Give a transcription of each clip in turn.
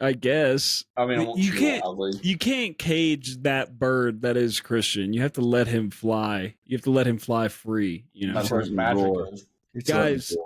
I guess. I mean, I won't shoot loudly. You can't cage that bird that is Christian. You have to let him fly. You have to let him fly free. You know, That's where his magic is. guys.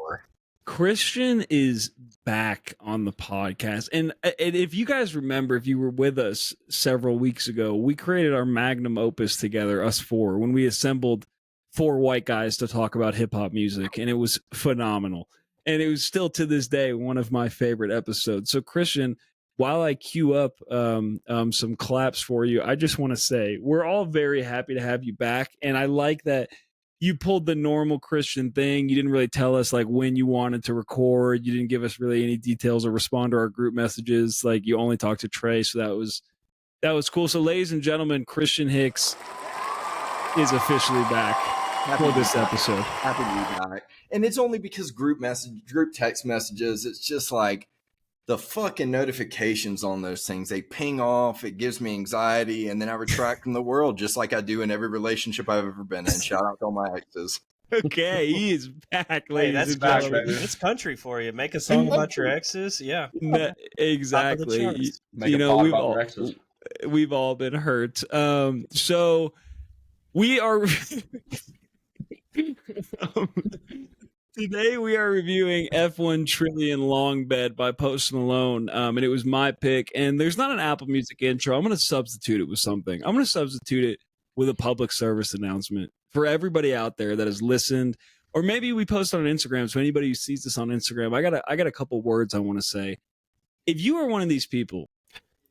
Christian is back on the podcast, and if you guys remember, if you were with us several weeks ago, we created our magnum opus together, us four, when we assembled four white guys to talk about hip hop music, and it was phenomenal. And it was still to this day one of my favorite episodes. So, Christian, while I queue up some claps for you, I just want to say we're all very happy to have you back, and I like that you pulled the normal Christian thing. You didn't really tell us like when you wanted to record. You didn't give us really any details or respond to our group messages. Like you only talked to Trey, so that was cool. So, ladies and gentlemen, Christian Hicks is officially back for this episode. Happy to be back. And it's only because group text messages, it's just like the fucking notifications on those things, they ping off. It gives me anxiety, and then I retract from the world, just like I do in every relationship I've ever been in. Shout out to all my exes. Okay, he is back, ladies that's and back, gentlemen. It's country for you. Make a song about your exes. Yeah, exactly. You know, we've all been hurt. So we are. Today we are reviewing F-1 Trillion Long Bed by Post Malone, and it was my pick. And there's not an Apple Music intro. I'm going to substitute it with something. I'm going to substitute it with a public service announcement for everybody out there that has listened, or maybe we post on Instagram. So anybody who sees this on Instagram, I got a couple words I want to say. If you are one of these people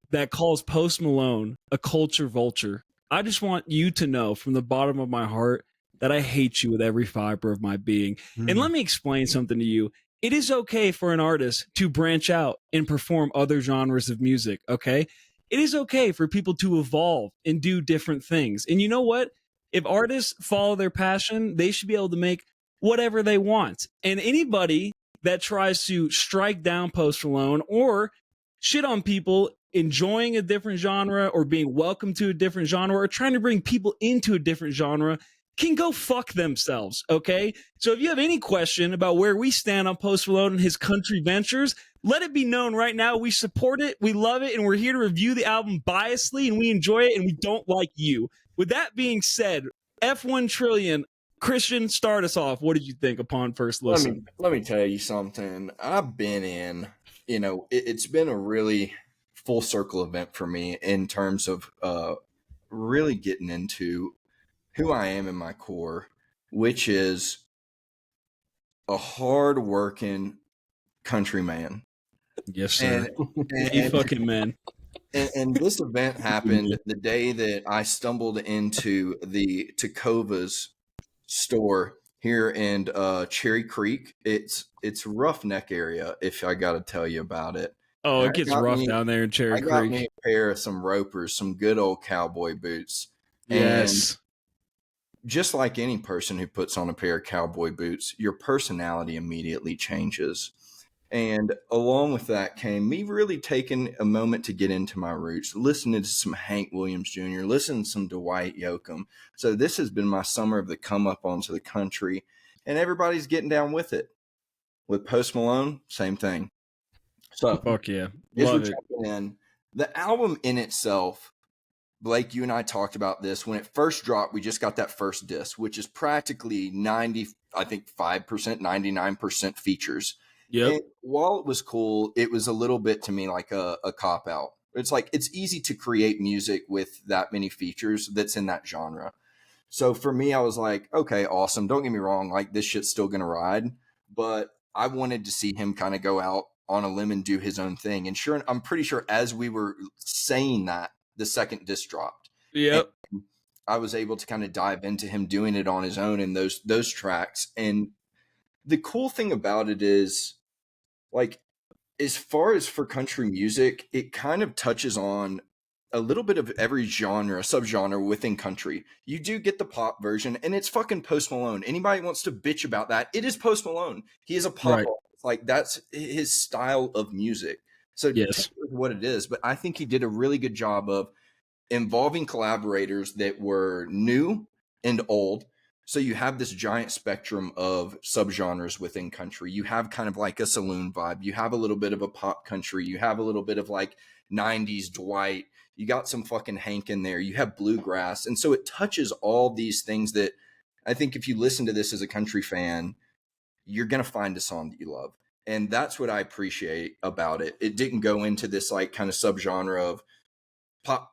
that calls Post Malone a culture vulture, I just want you to know from the bottom of my heart that I hate you with every fiber of my being. And let me explain something to you. It is okay for an artist to branch out and perform other genres of music, okay? It is okay for people to evolve and do different things. And you know what? If artists follow their passion, they should be able to make whatever they want. And anybody that tries to strike down Post Malone or shit on people enjoying a different genre or being welcome to a different genre or trying to bring people into a different genre can go fuck themselves, okay? So if you have any question about where we stand on Post Malone and his country ventures, let it be known right now. We support it, we love it, and we're here to review the album biasly, and we enjoy it, and we don't like you. With that being said, F-1 Trillion, Christian, start us off. What did you think upon first listen? Let me tell you something. I've been in, it's been a really full circle event for me in terms of really getting into who I am in my core, which is a hard-working country man. Yes, sir. And fucking man. And this event happened the day that I stumbled into the Takova's store here in Cherry Creek. It's Roughneck area, if I got to tell you about it. Oh, it gets rough down there in Cherry Creek. I got me a pair of some ropers, some good old cowboy boots. Yes. And just like any person who puts on a pair of cowboy boots, your personality immediately changes. And along with that came me really taking a moment to get into my roots, listening to some Hank Williams Jr., listening to some Dwight Yoakam. So this has been my summer of the come up onto the country, and everybody's getting down with it. With Post Malone, same thing. So fuck yeah. Love it. The album in itself, Blake, you and I talked about this. When it first dropped, we just got that first disc, which is practically 5%, 99% features. Yep. And while it was cool, it was a little bit to me like a cop-out. It's like it's easy to create music with that many features that's in that genre. So for me, I was like, okay, awesome. Don't get me wrong. Like this shit's still going to ride. But I wanted to see him kind of go out on a limb and do his own thing. And sure, I'm pretty sure as we were saying that, the second disc dropped. Yep. And I was able to kind of dive into him doing it on his own in those tracks. And the cool thing about it is, like, as far as for country music, it kind of touches on a little bit of every genre, subgenre within country. You do get the pop version, and it's fucking Post Malone. Anybody wants to bitch about that, it is Post Malone. He is a pop artist. Like, that's his style of music. So yes, what it is. But I think he did a really good job of involving collaborators that were new and old. So you have this giant spectrum of subgenres within country. You have kind of like a saloon vibe. You have a little bit of a pop country. You have a little bit of like 90s Dwight. You got some fucking Hank in there. You have bluegrass. And so it touches all these things that I think if you listen to this as a country fan, you're going to find a song that you love. And that's what I appreciate about it. It didn't go into this like kind of subgenre of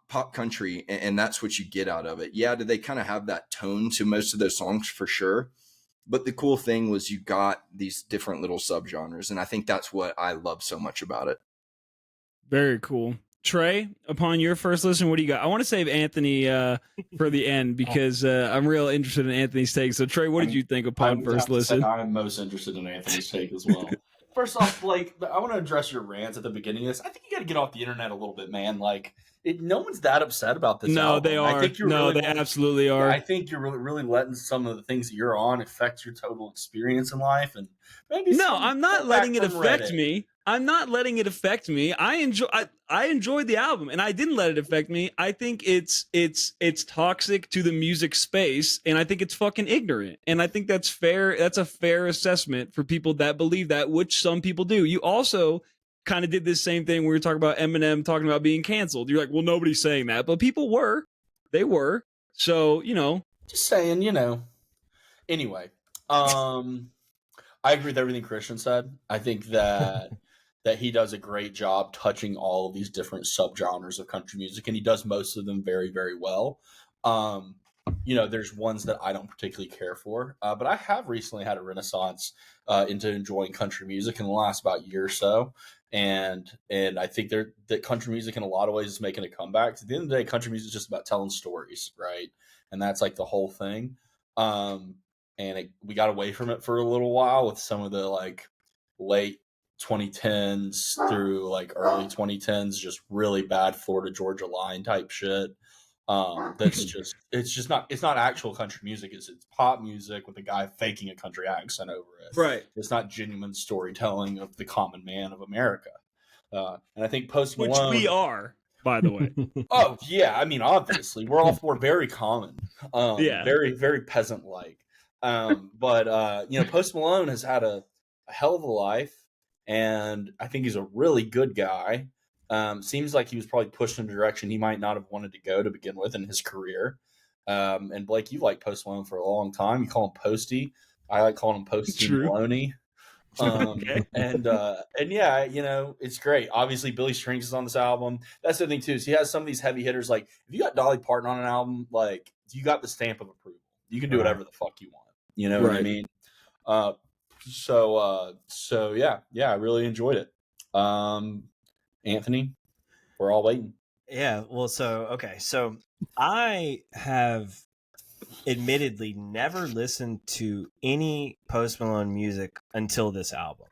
pop country, and that's what you get out of it. Yeah, do they kind of have that tone to most of those songs for sure? But the cool thing was you got these different little subgenres, and I think that's what I love so much about it. Very cool. Trey, upon your first listen, what do you got? I want to save Anthony for the end because I'm real interested in Anthony's take. So, Trey, what did you think upon first listen? I'm most interested in Anthony's take as well. First off, Blake, I want to address your rants at the beginning of this. I think you got to get off the internet a little bit, man. Like, no one's that upset about this. No, album. they are. I think you're no, really they absolutely are. I think you're really letting some of the things that you're on affect your total experience in life, and maybe. No, I'm not letting it affect me. I'm not letting it affect me. I enjoyed the album, and I didn't let it affect me. I think it's toxic to the music space, and I think it's fucking ignorant. And I think that's fair. That's a fair assessment for people that believe that, which some people do. You also kind of did this same thing when we were talking about Eminem talking about being canceled. You're like, well, nobody's saying that, but people were. They were. So, just saying, Anyway, I agree with everything Christian said. I think that he does a great job touching all of these different subgenres of country music, and he does most of them very, very well. There's ones that I don't particularly care for, but I have recently had a renaissance into enjoying country music in the last about year or so, and I think that country music in a lot of ways is making a comeback. At the end of the day, country music is just about telling stories, right? And that's like the whole thing. We got away from it for a little while with some of the like late 2010s through like early 2010s, just really bad Florida Georgia Line type shit. It's not actual country music. It's pop music with a guy faking a country accent over it. Right. It's not genuine storytelling of the common man of America. And I think Post Malone, which we are, by the way. Oh yeah, I mean obviously we're very common. Very very peasant like. But Post Malone has had a hell of a life, and I think he's a really good guy. Seems like he was probably pushed in a direction he might not have wanted to go to begin with in his career. And Blake, you've liked Post Malone for a long time. You call him Posty. I like calling him Posty Maloney. Okay. And yeah, it's great. Obviously, Billy Strings is on this album. That's the thing too. Is he has some of these heavy hitters. Like if you got Dolly Parton on an album, like you got the stamp of approval. You can do whatever the fuck you want. You know what I mean? So yeah, I really enjoyed it. Anthony, we're all waiting. Yeah, well, so I have admittedly never listened to any Post Malone music until this album.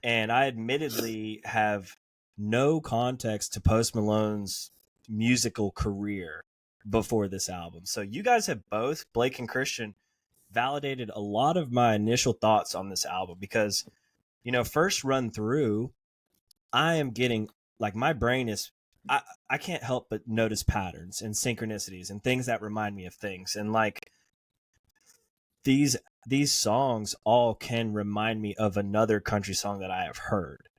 And I admittedly have no context to Post Malone's musical career before this album. So you guys have both, Blake and Christian, validated a lot of my initial thoughts on this album because, first run through, I am getting like my brain is I can't help but notice patterns and synchronicities and things that remind me of things. And like these songs all can remind me of another country song that I have heard.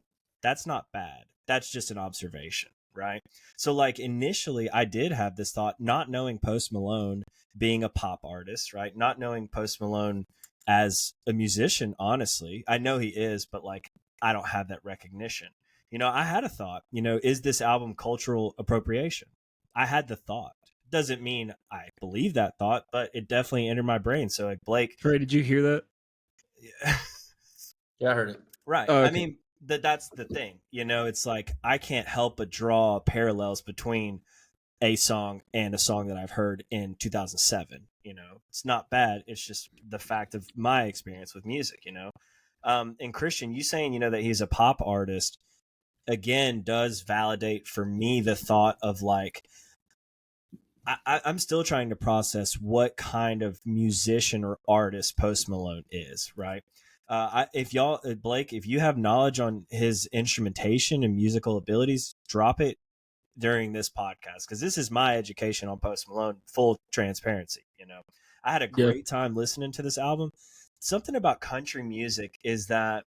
That's not bad. That's just an observation, right? So like initially I did have this thought, not knowing Post Malone being a pop artist, right? Not knowing Post Malone as a musician, honestly. I know he is, but like I don't have that recognition. I had a thought, is this album cultural appropriation? I had the thought. Doesn't mean I believe that thought, but it definitely entered my brain. So like Blake. Trey, did you hear that? Yeah, I heard it. Right. Oh, okay. I mean, that's the thing. It's like I can't help but draw parallels between a song and a song that I've heard in 2007. It's not bad. It's just the fact of my experience with music, And Christian, you saying, that he's a pop artist, again, does validate for me the thought of like, I'm still trying to process what kind of musician or artist Post Malone is, right? Blake, if you have knowledge on his instrumentation and musical abilities, drop it during this podcast, because this is my education on Post Malone, full transparency. I had a great time listening to this album. Something about country music is that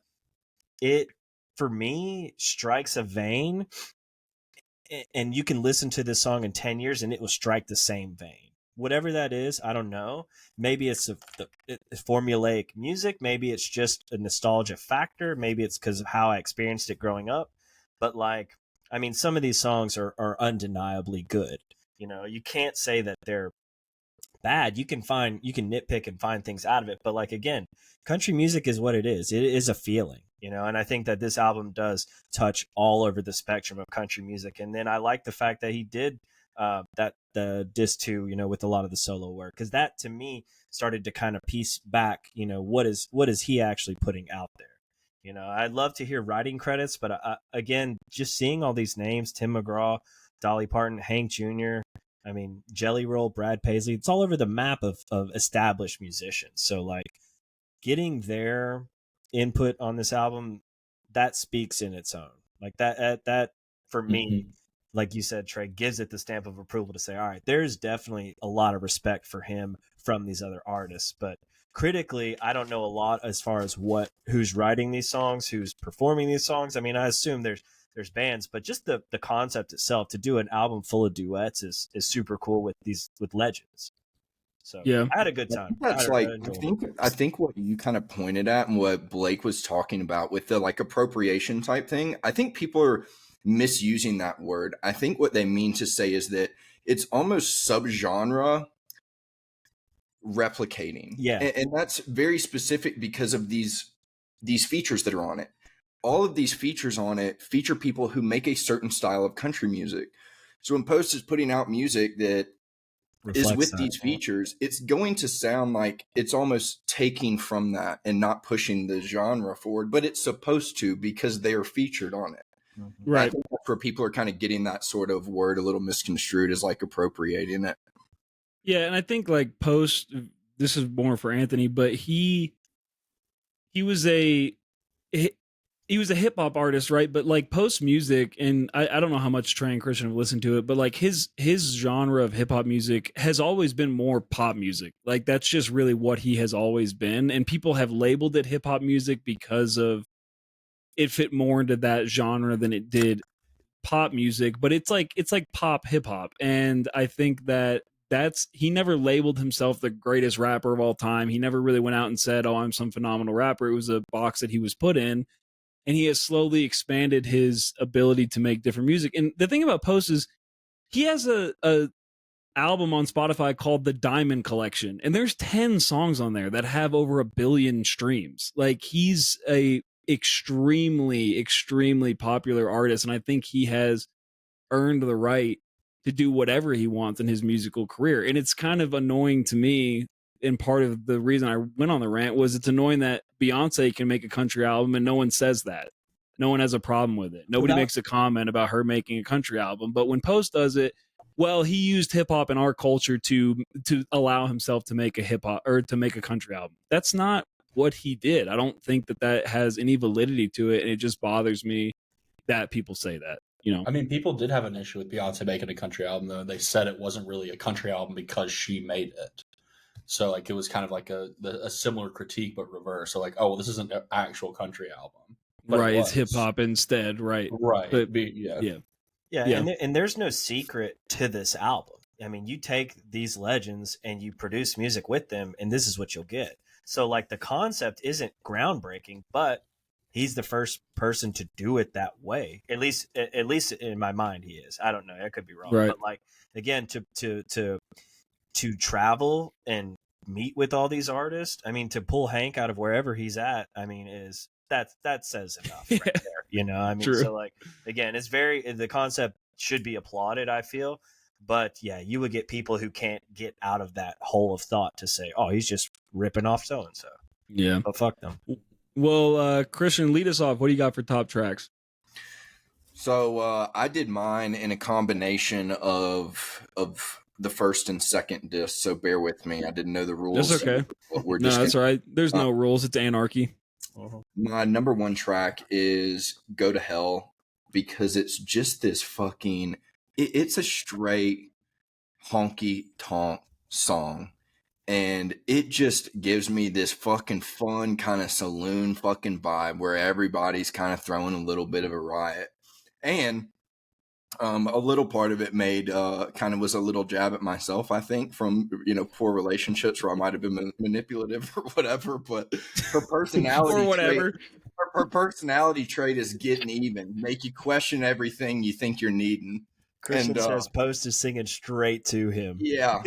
it, for me, strikes a vein, and you can listen to this song in 10 years and it will strike the same vein. Whatever that is, I don't know. Maybe it's the formulaic music. Maybe it's just a nostalgia factor. Maybe it's because of how I experienced it growing up. But like, I mean, some of these songs are undeniably good. You know, you can't say that they're bad. You can nitpick and find things out of it. But like, again, country music is what it is. It is a feeling, you know, and I think that this album does touch all over the spectrum of country music. And then I like the fact that he did the disc too, you know, with a lot of the solo work, because that to me started to kind of piece back, you know, what is he actually putting out there. You know, I'd love to hear writing credits, but again, just seeing all these names: Tim McGraw, Dolly Parton, Hank Jr., I mean, Jelly Roll, Brad Paisley, it's all over the map of established musicians. So like, getting their input on this album, that speaks in its own. Like that for me, like you said, Trey, gives it the stamp of approval to say, all right, there's definitely a lot of respect for him from these other artists. But critically, I don't know a lot as far as who's writing these songs, who's performing these songs. I mean, I assume there's bands, but just the concept itself, to do an album full of duets is super cool with legends. So yeah, I had a good time. That's I think what you kind of pointed at and what Blake was talking about with the like appropriation type thing, I think people are misusing that word. I think what they mean to say is that it's almost subgenre replicating. Yeah. And that's very specific because of these features that are on it. All of these features on it feature people who make a certain style of country music. So when Post is putting out music that reflects is with these features, it's going to sound like it's almost taking from that and not pushing the genre forward, but it's supposed to because they are featured on it. Right. I think that's where people are kind of getting that sort of word a little misconstrued as like appropriating it. Yeah, and I think like Post, this is more for Anthony, but he was a hip hop artist, right? But like Post music, and I don't know how much Trey and Christian have listened to it, but like his genre of hip hop music has always been more pop music. Like that's just really what he has always been, and people have labeled it hip hop music because of it fit more into that genre than it did pop music. But it's like pop hip hop, and I think that's he never labeled himself the greatest rapper of all time. He never really went out and said, "Oh, I'm some phenomenal rapper." It was a box that he was put in. And he has slowly expanded his ability to make different music. And the thing about Post is he has a album on Spotify called The Diamond Collection, and there's 10 songs on there that have over 1 billion streams. Like he's a extremely popular artist, and I think he has earned the right to do whatever he wants in his musical career. And it's kind of annoying to me, and part of the reason I went on the rant was it's annoying that Beyonce can make a country album and no one says that. No one has a problem with it. Nobody makes a comment about her making a country album. But when Post does it, well, he used hip hop in our culture to allow himself to make a hip hop or to make a country album. That's not what he did. I don't think that has any validity to it, and it just bothers me that people say that. You know, I mean, people did have an issue with Beyonce making a country album, though. They said it wasn't really a country album because she made it. So, like, it was kind of like a similar critique, but reverse. So, like, oh, well, this isn't an actual country album. But right, it's hip hop instead, right? Right. But, yeah. And there's no secret to this album. I mean, you take these legends and you produce music with them, and this is what you'll get. So, like, the concept isn't groundbreaking, but he's the first person to do it that way. At least in my mind, he is. I don't know. I could be wrong. Right. But like, again, to travel and meet with all these artists, I mean, to pull Hank out of wherever he's at, I mean, that says enough right there. You know, I mean, True. So like, again, the concept should be applauded, I feel. But yeah, you would get people who can't get out of that hole of thought to say, oh, he's just ripping off so and so. Yeah. But fuck them. Well, Christian, lead us off. What do you got for top tracks? So I did mine in a combination of the first and second disc. So bear with me. I didn't know the rules. That's okay. That's all right. There's no rules. It's anarchy. My number one track is Go to Hell because it's just this fucking... It's a straight honky tonk song. and it just gives me this fucking fun kind of saloon fucking vibe where everybody's kind of throwing a little bit of a riot. And a little part of it made kind of was a little jab at myself, I think, from poor relationships where I might have been manipulative or whatever. But her personality or whatever. her personality trait is getting even, make you question everything you think you're needing. Christian says Post is singing straight to him. Yeah,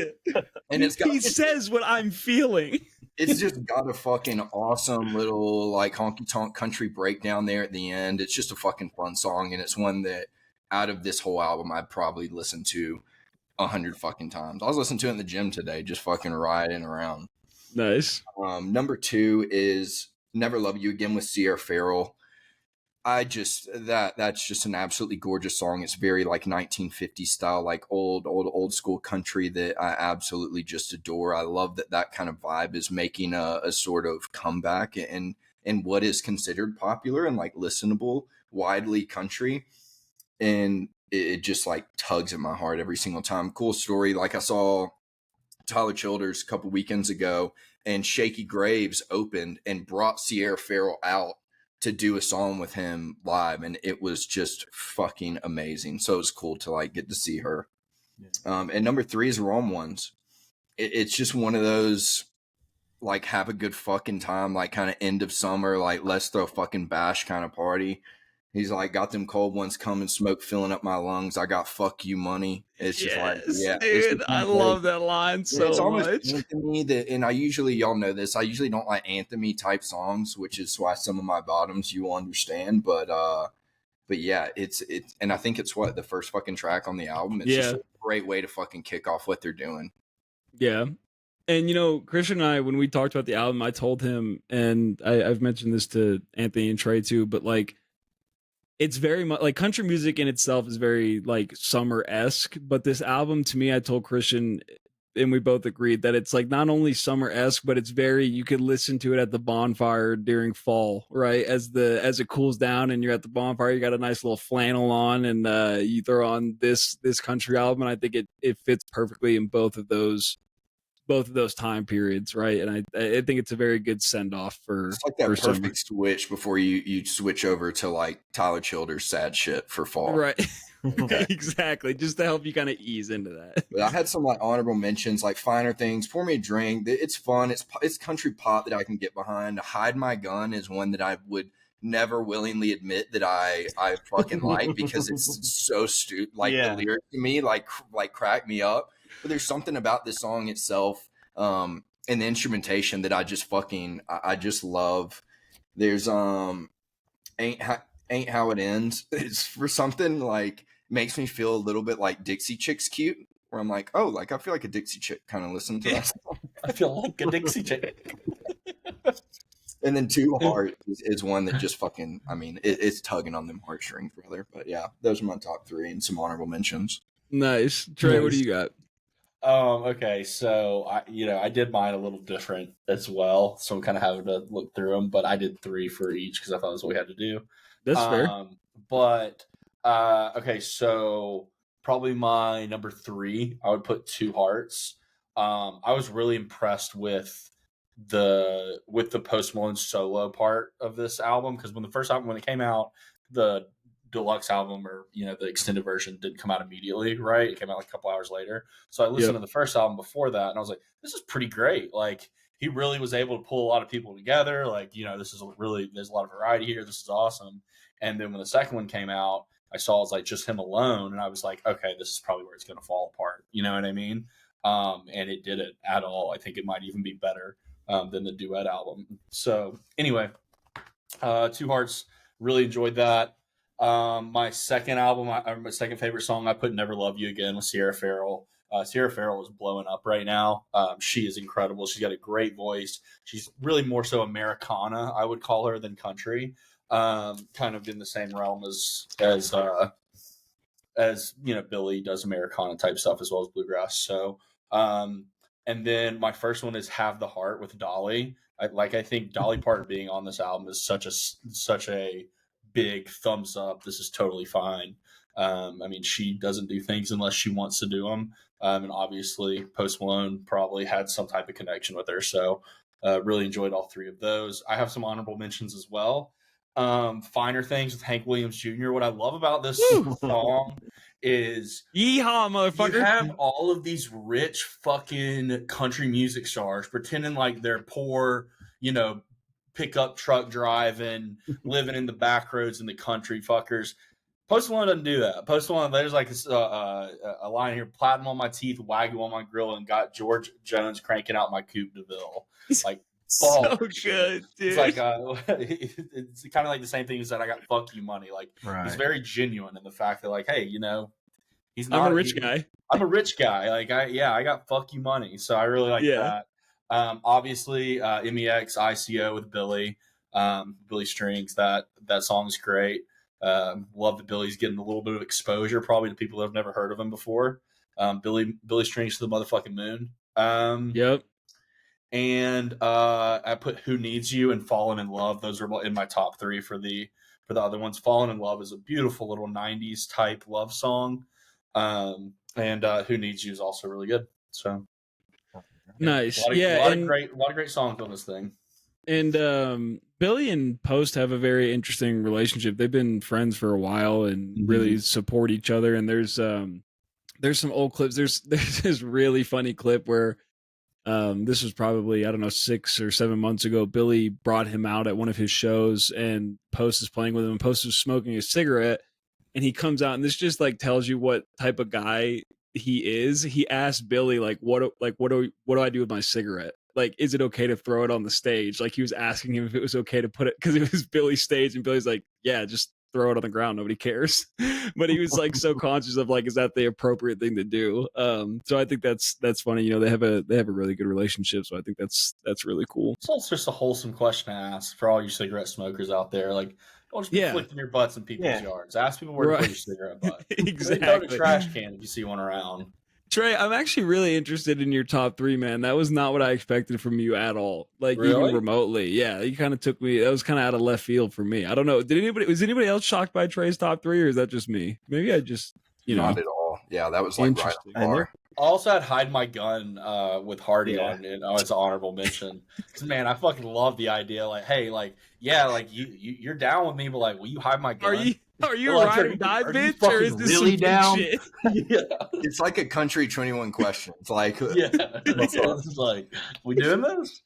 and He says what I'm feeling. It's just got a fucking awesome little like honky tonk country breakdown there at the end. It's just a fucking fun song, and it's one that out of this whole album I'd probably listen to 100 fucking times. I was listening to it in the gym today, just fucking riding around. Nice. Number 2 is Never Love You Again with Sierra Farrell. That's just an absolutely gorgeous song. It's very like 1950s style, like old school country that I absolutely just adore. I love that kind of vibe is making a sort of comeback in what is considered popular and like listenable, widely country. And it just like tugs at my heart every single time. Cool story. Like I saw Tyler Childers a couple weekends ago, and Shaky Graves opened and brought Sierra Farrell out to do a song with him live, and it was just fucking amazing. So it was cool to like get to see her. And number 3 is Wrong Ones. It's just one of those like have a good fucking time, like kind of end of summer, like let's throw a fucking bash kind of party. He's like, got them cold ones coming, smoke filling up my lungs. I got fuck you money. It's just like, yeah, dude, I love that line so it's almost much. anthem-y that, and y'all know this, I usually don't like anthem-y type songs, which is why some of my bottoms you will understand. But yeah, it's and I think it's the first fucking track on the album. It's just a great way to fucking kick off what they're doing. Yeah. And Christian and I, when we talked about the album, I told him, and I've mentioned this to Anthony and Trey too, but like it's very much like country music in itself is very like summer-esque, but this album to me, I told Christian and we both agreed that it's like not only summer-esque, but it's very, you could listen to it at the bonfire during fall, right? As it cools down and you're at the bonfire, you got a nice little flannel on, and you throw on this country album, and I think it fits perfectly in both of those time periods, right? And I think it's a very good send off for it's like that perfect summer. switch before you switch over to like Tyler Childers' sad shit for fall, right? Exactly, just to help you kind of ease into that. But I had some like honorable mentions, like Finer Things, Pour Me a Drink. It's fun. It's country pop that I can get behind. Hide My Gun is one that I would never willingly admit that I fucking like because it's so stupid. Like the lyrics to me like crack me up. But there's something about this song itself and the instrumentation that I just love. There's Ain't How It Ends. It's for something like makes me feel a little bit like Dixie Chicks cute, where I'm like, oh, like I feel like a Dixie Chick kind of listening to that song. I feel like a Dixie Chick. And then Two Heart is one that just fucking, I mean, it's tugging on them heartstrings, brother. But yeah, those are my top 3 and some honorable mentions. Nice. Trey, what do you got? Okay, so I did mine a little different as well, so I'm kind of having to look through them, but I did 3 for each because I thought that's what we had to do. That's fair. But okay, so probably my number 3, I would put Two Hearts. I was really impressed with the Post Malone solo part of this album, because when it came out, the deluxe album or the extended version didn't come out immediately, right? It came out like a couple hours later. So I listened to the first album before that, and I was like, this is pretty great. Like he really was able to pull a lot of people together. Like this is there's a lot of variety here. This is awesome. And then when the second one came out, I saw it was like just him alone, and I was like, okay, this is probably where it's going to fall apart. You know what I mean? And it didn't at all. I think it might even be better than the duet album. So anyway, Two Hearts, really enjoyed that. My second album, my second favorite song, I put Never Love You Again with Sierra Farrell. Sierra Farrell is blowing up right now. She is incredible. She's got a great voice. She's really more so Americana, I would call her, than country. Kind of in the same realm as Billy does Americana type stuff as well as bluegrass. So, and then my first one is Have the Heart with Dolly. I think Dolly Parton being on this album is such a big thumbs up. This is totally fine. I mean, she doesn't do things unless she wants to do them. And obviously, Post Malone probably had some type of connection with her. So, really enjoyed all three of those. I have some honorable mentions as well. Finer Things with Hank Williams Jr. What I love about this song is yeehaw, motherfucker. you have all of these rich fucking country music stars pretending like they're poor, pickup truck driving, living in the back roads in the country fuckers. Post Malone doesn't do that. Post Malone, there's like a line here: platinum on my teeth, wagyu on my grill, and got George Jones cranking out my Coupe de Ville. Like, so good, dude. It's like it's kind of like the same thing as that. I got fuck you money. Like, he's very genuine in the fact that, like, hey, he's not I'm a rich guy. I'm a rich guy. Like, I got fuck you money. So I really like that. Obviously, MEX ICO with Billy, Billy Strings. That song's great. Love that Billy's getting a little bit of exposure, probably to people that have never heard of him before. Billy Strings to the motherfucking moon. Yep. And I put Who Needs You and Fallen in Love. Those are in my top three for the other ones. Fallen in Love is a beautiful little 90s type love song. And Who Needs You is also really good. So nice. A lot of great songs on this thing. And Billy and Post have a very interesting relationship. They've been friends for a while and really support each other. And there's some old clips. There's this really funny clip where this was probably, I don't know, 6 or 7 months ago. Billy brought him out at one of his shows and Post is playing with him. And Post is smoking a cigarette and he comes out and this just like tells you what type of guy he is. He asked Billy, like, what do I do with my cigarette? Like, is it okay to throw it on the stage? Like, he was asking him if it was okay to put it, because it was Billy's stage, and Billy's like, yeah, just throw it on the ground. Nobody cares. But he was like so conscious of like, is that the appropriate thing to do? So I think that's funny. They have a really good relationship. So I think that's really cool. It's also just a wholesome question to ask for all you cigarette smokers out there. Like, don't just be flicking your butts in people's yards. Ask people where to put your cigarette butt. Exactly. Throw it in a trash can if you see one around. Trey, I'm actually really interested in your top 3, man. That was not what I expected from you at all. Like, really? Even remotely. Yeah, you kind of took me. That was kind of out of left field for me. I don't know. Was anybody else shocked by Trey's top 3, or is that just me? Maybe I just, Not at all. Yeah, that was like right on the bar. I also had Hide My Gun with Hardy on it. Oh, it's an honorable mention. Because, man, I fucking love the idea. Like, hey, like, yeah, like, you're down with me, but, like, will you hide my gun? Are you ride or die, bitch? Or is this really some down? Shit? Yeah. It's like a country 21 question. It's like, it's like, we doing this?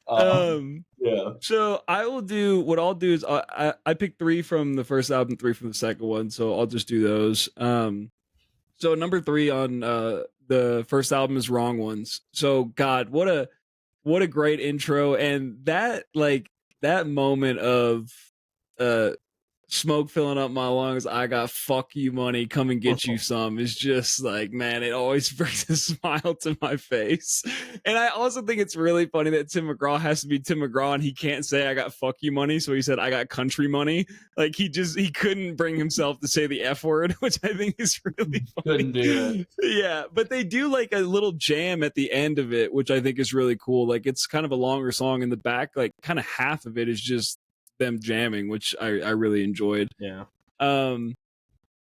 Yeah. So what I'll do is I picked 3 from the first album, 3 from the second one. So I'll just do those. So number 3 on the first album is Wrong Ones. So God, what a great intro. And that moment of smoke filling up my lungs, I got fuck you money, come and get you some, is just like, man, it always brings a smile to my face. And I also think it's really funny that Tim McGraw has to be Tim McGraw and he can't say I got fuck you money, so he said I got country money. Like, he couldn't bring himself to say the F word, which I think is really funny. Couldn't do it. Yeah, but they do like a little jam at the end of it, which I think is really cool. Like, it's kind of a longer song in the back, like kind of half of it is just them jamming, which I really enjoyed. Yeah. And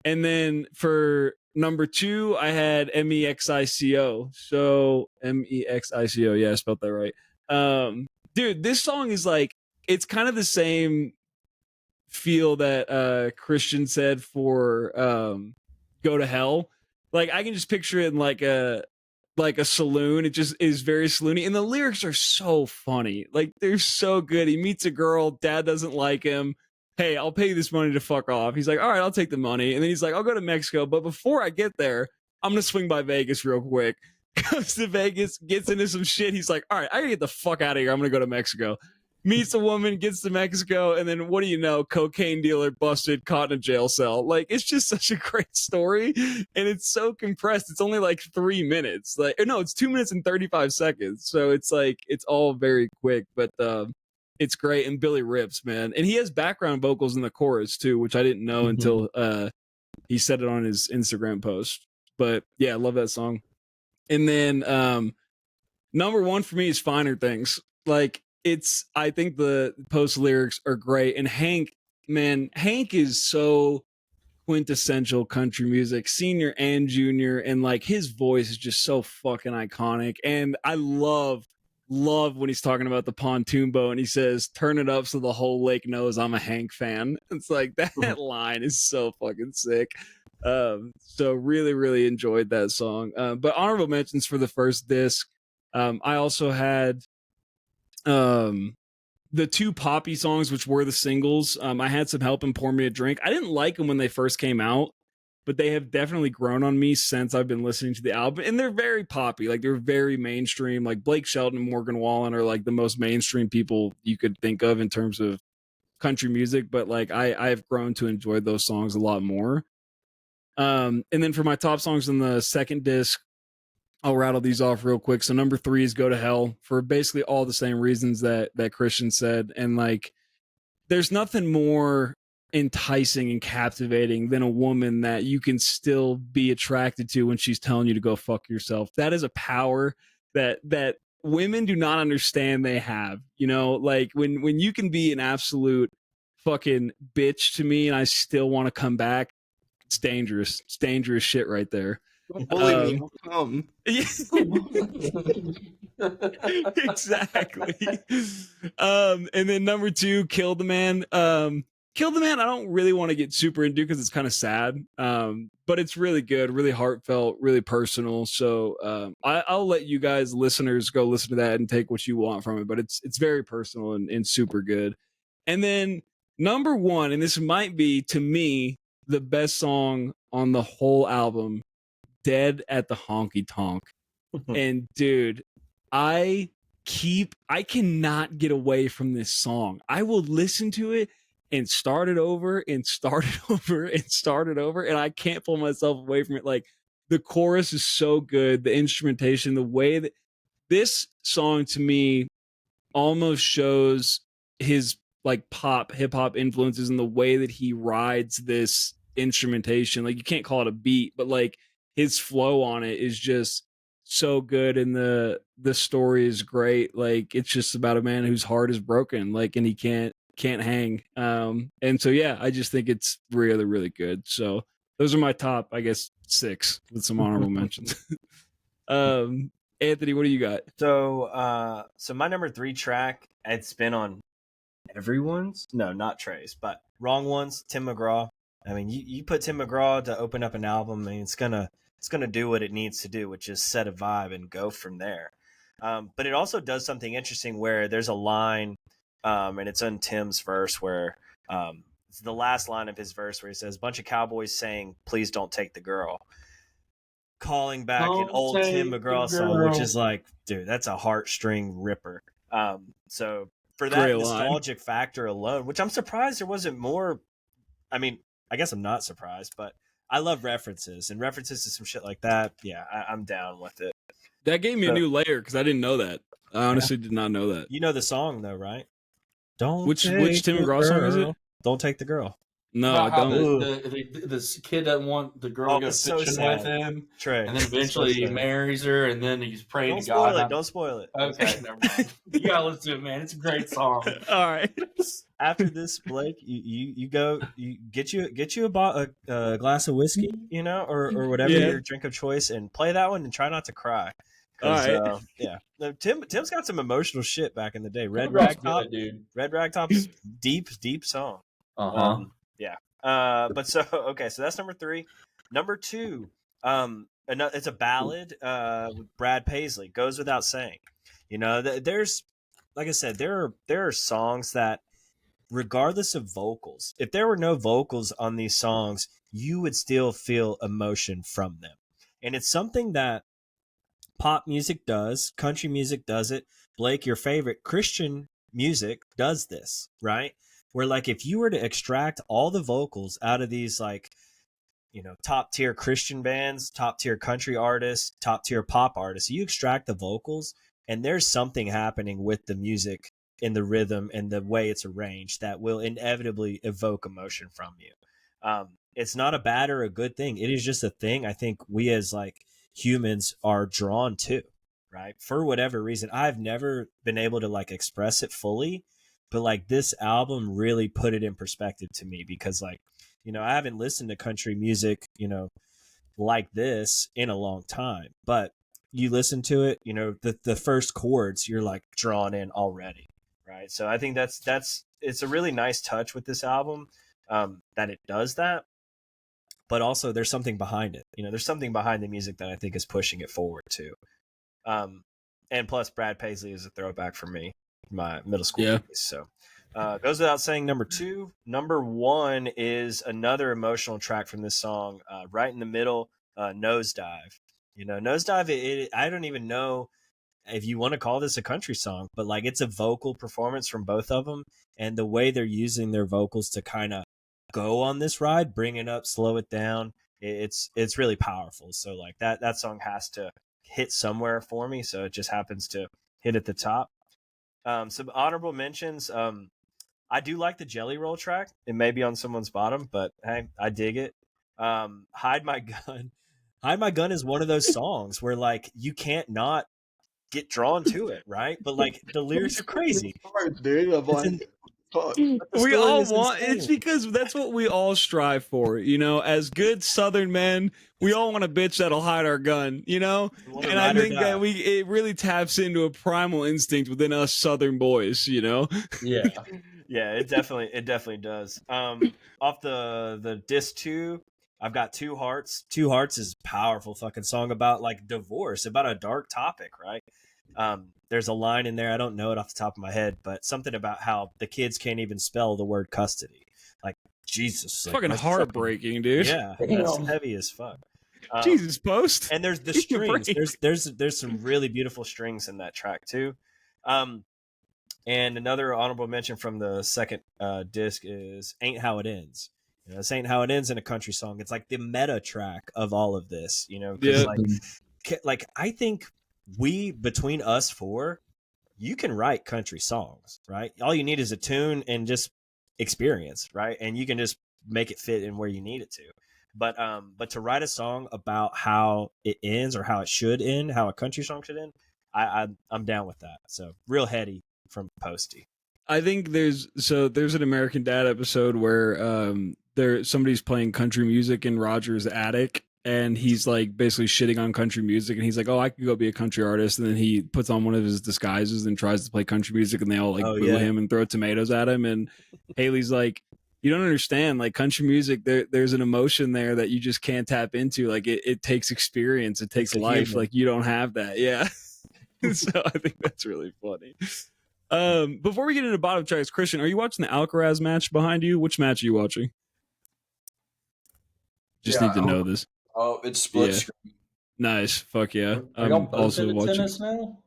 then for number 2, I had MEXICO. So MEXICO, yeah, I spelled that right. Dude, this song is like, it's kind of the same feel that Christian said for Go to Hell. Like, I can just picture it in like a saloon. It just is very saloony, and the lyrics are so funny. Like, they're so good. He meets a girl, dad doesn't like him. Hey, I'll pay you this money to fuck off. He's like, all right, I'll take the money. And then he's like, I'll go to Mexico, but before I get there, I'm gonna swing by Vegas real quick. Goes to Vegas, gets into some shit. He's like, all right, I gotta get the fuck out of here. I'm gonna go to Mexico. Meets a woman, gets to Mexico, and then what do you know? Cocaine dealer busted, caught in a jail cell. Like, it's just such a great story, and it's so compressed. It's only like 3 minutes. Like, no, it's 2 minutes and 35 seconds. So it's like, it's all very quick, but it's great. And Billy rips, man, and he has background vocals in the chorus too, which I didn't know until he said it on his Instagram post. But yeah, I love that song. And then number 1 for me is Finer Things. Like, I think the Post lyrics are great, and Hank is so quintessential country music, senior and junior, and like his voice is just so fucking iconic. And I love when he's talking about the pontoon boat and he says, "Turn it up so the whole lake knows I'm a Hank fan." It's like that line is so fucking sick. So really enjoyed that song. But honorable mentions for the first disc. I also had the two Poppy songs, which were the singles. I had Some Help and Pour Me a Drink. I didn't like them when they first came out, but they have definitely grown on me since I've been listening to the album. And they're very poppy. Like, they're very mainstream. Like, Blake Shelton and Morgan Wallen are like the most mainstream people you could think of in terms of country music. But like, I've grown to enjoy those songs a lot more. And then for my top songs on the second disc, I'll rattle these off real quick. So number 3 is Go to Hell, for basically all the same reasons that Christian said. And like, there's nothing more enticing and captivating than a woman that you can still be attracted to when she's telling you to go fuck yourself. That is a power that women do not understand they have. You know, like when you can be an absolute fucking bitch to me and I still want to come back, it's dangerous. It's dangerous shit right there. Bully me, I'll come. Exactly. And then number 2, Kill the Man. Kill the Man, I don't really want to get super into because it's kind of sad. But it's really good, really heartfelt, really personal. So I'll let you guys, listeners, go listen to that and take what you want from it. But it's very personal and super good. And then number 1, and this might be, to me, the best song on the whole album, Dead at the Honky Tonk. And dude, I cannot get away from this song. I will listen to it and start it over and start it over and start it over, and I can't pull myself away from it. Like, the chorus is so good, the instrumentation, the way that this song to me almost shows his like hip hop influences in the way that he rides this instrumentation. Like, you can't call it a beat, but like his flow on it is just so good, and the story is great. Like, it's just about a man whose heart is broken, like, and he can't hang. And so yeah, I just think it's really good. So those are my top, I guess, 6 with some honorable mentions. Anthony, what do you got? So my number 3 track, it's been on everyone's, no, not Trey's, but Wrong Ones, Tim McGraw. I mean, you put Tim McGraw to open up an album, and it's gonna do what it needs to do, which is set a vibe and go from there. But it also does something interesting where there's a line, and it's on Tim's verse where it's the last line of his verse where he says, "Bunch of cowboys saying, 'Please don't take the girl," calling back an old Tim McGraw song, which is like, dude, that's a heartstring ripper. So for that Great nostalgic factor alone, which I'm surprised there wasn't more. I mean, I guess I'm not surprised, but I love references to some shit like that. Yeah, I'm down with it. That gave me a new layer because I didn't know that. I honestly did not know that. You know the song though, right? Which Tim McGraw song is it? Don't Take the Girl. No, I don't. This kid doesn't want the girl to go fishing with him, Trey. and then eventually he marries her, and then he's praying to God. Don't spoil it. Okay, never mind. You gotta listen to it, man. It's a great song. All right. After this, Blake, you go, you get you a glass of whiskey, you know, or whatever your drink of choice, and play that one and try not to cry. All right. Yeah. No, Tim's got some emotional shit back in the day. Red Ragtop, dude. Red Ragtop's deep song. Yeah. But so okay, so that's number 3. Number 2, it's a ballad. Brad Paisley, Goes Without Saying. You know, there's, like I said, there are songs that, regardless of vocals, if there were no vocals on these songs, you would still feel emotion from them, and it's something that pop music does, country music does it. Blake, your favorite Christian music does this, right? Where like if you were to extract all the vocals out of these, like, you know, top tier Christian bands, top tier country artists, top tier pop artists, you extract the vocals and there's something happening with the music and the rhythm and the way it's arranged that will inevitably evoke emotion from you. It's not a bad or a good thing. It is just a thing I think we as like humans are drawn to, right? For whatever reason. I've never been able to like express it fully, but like this album really put it in perspective to me, because like I haven't listened to country music, like this in a long time, but you listen to it, the first chords, you're like drawn in already, right? So I think it's a really nice touch with this album, that it does that, but also there's something behind it. There's something behind the music that I think is pushing it forward too. And plus Brad Paisley is a throwback for me, my middle school days. So goes without saying. Number 2. Number 1 is another emotional track from this song, right in the middle, Nosedive. Nosedive, I don't even know if you want to call this a country song, but like it's a vocal performance from both of them, and the way they're using their vocals to kind of go on this ride, bring it up, slow it down, it's really powerful. So like that song has to hit somewhere for me, so it just happens to hit at the top. Some honorable mentions. I do like the Jelly Roll track. It may be on someone's bottom, but hey, I dig it. Hide My Gun. Hide My Gun is one of those songs where like you can't not get drawn to it, right? But like the lyrics are crazy. Dude, I'm like, fuck. We all want it's because that's what we all strive for, as good Southern men. We all want a bitch that'll hide our gun, and I think that it really taps into a primal instinct within us Southern boys, Yeah. Yeah, it definitely does. Off the disc 2, I've got Two Hearts. Two Hearts is a powerful fucking song about like divorce, about a dark topic, right? There's a line in there, I don't know it off the top of my head, but something about how the kids can't even spell the word custody. Like, Jesus. It's fucking heartbreaking, dude. Yeah, that's heavy as fuck. Jesus, Post. And there's the strings. There's some really beautiful strings in that track too. And another honorable mention from the second disc is Ain't How It Ends. This ain't how it ends in a country song. It's like the meta track of all of this, because like I think between us four, you can write country songs, right? All you need is a tune and just experience, right? And you can just make it fit in where you need it to. But to write a song about how it ends or how it should end, how a country song should end, I'm down with that. So real heady from Posty. I think there's an American Dad episode where somebody's playing country music in Roger's attic, and he's like basically shitting on country music, and he's like, "Oh, I could go be a country artist," and then he puts on one of his disguises and tries to play country music, and they all like boo him and throw tomatoes at him, and Haley's like, "You don't understand, like country music, there's an emotion there that you just can't tap into. Like it takes experience, it takes life. Human. Like you don't have that." Yeah. So I think that's really funny. Before we get into bottom tracks, Christian, are you watching the Alcaraz match behind you? Which match are you watching? Just need to know this. Oh, it's split screen. Nice. Fuck yeah. I'm also watching tennis now.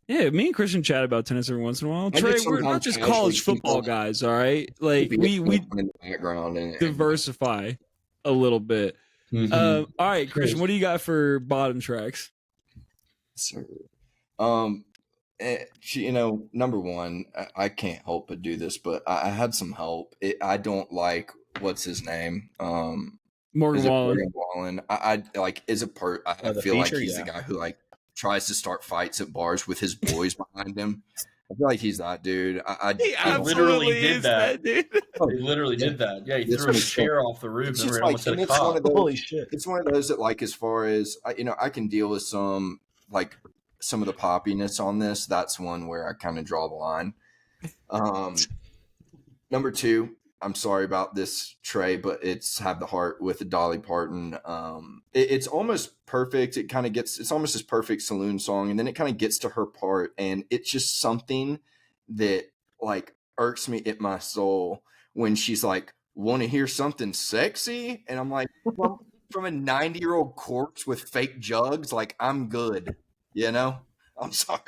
Yeah, me and Christian chat about tennis every once in a while. Trey, we're not just college football guys, all right? Like we in the background and diversify a little bit. Mm-hmm. All right, Christian, what do you got for bottom tracks? Sir. Number one, I can't help but do this, but I had some help. I don't like what's his name. Morgan Wallen. I feel like he's the guy who like tries to start fights at bars with his boys behind him. I feel like he's that dude. He literally did that, dude. He literally did that. Yeah, he threw a chair off the roof and almost hit a cop. Holy shit! It's one of those that, like, as far as I can deal with some of the poppiness on this. That's one where I kind of draw the line. Number 2, I'm sorry about this, Trey, but it's Have the Heart with Dolly Parton. It's almost perfect. It's almost this perfect saloon song, and then it kind of gets to her part, and it's just something that like irks me at my soul when she's like, "Want to hear something sexy?" And I'm like, well, from a 90-year-old corpse with fake jugs, like I'm good, I'm sorry.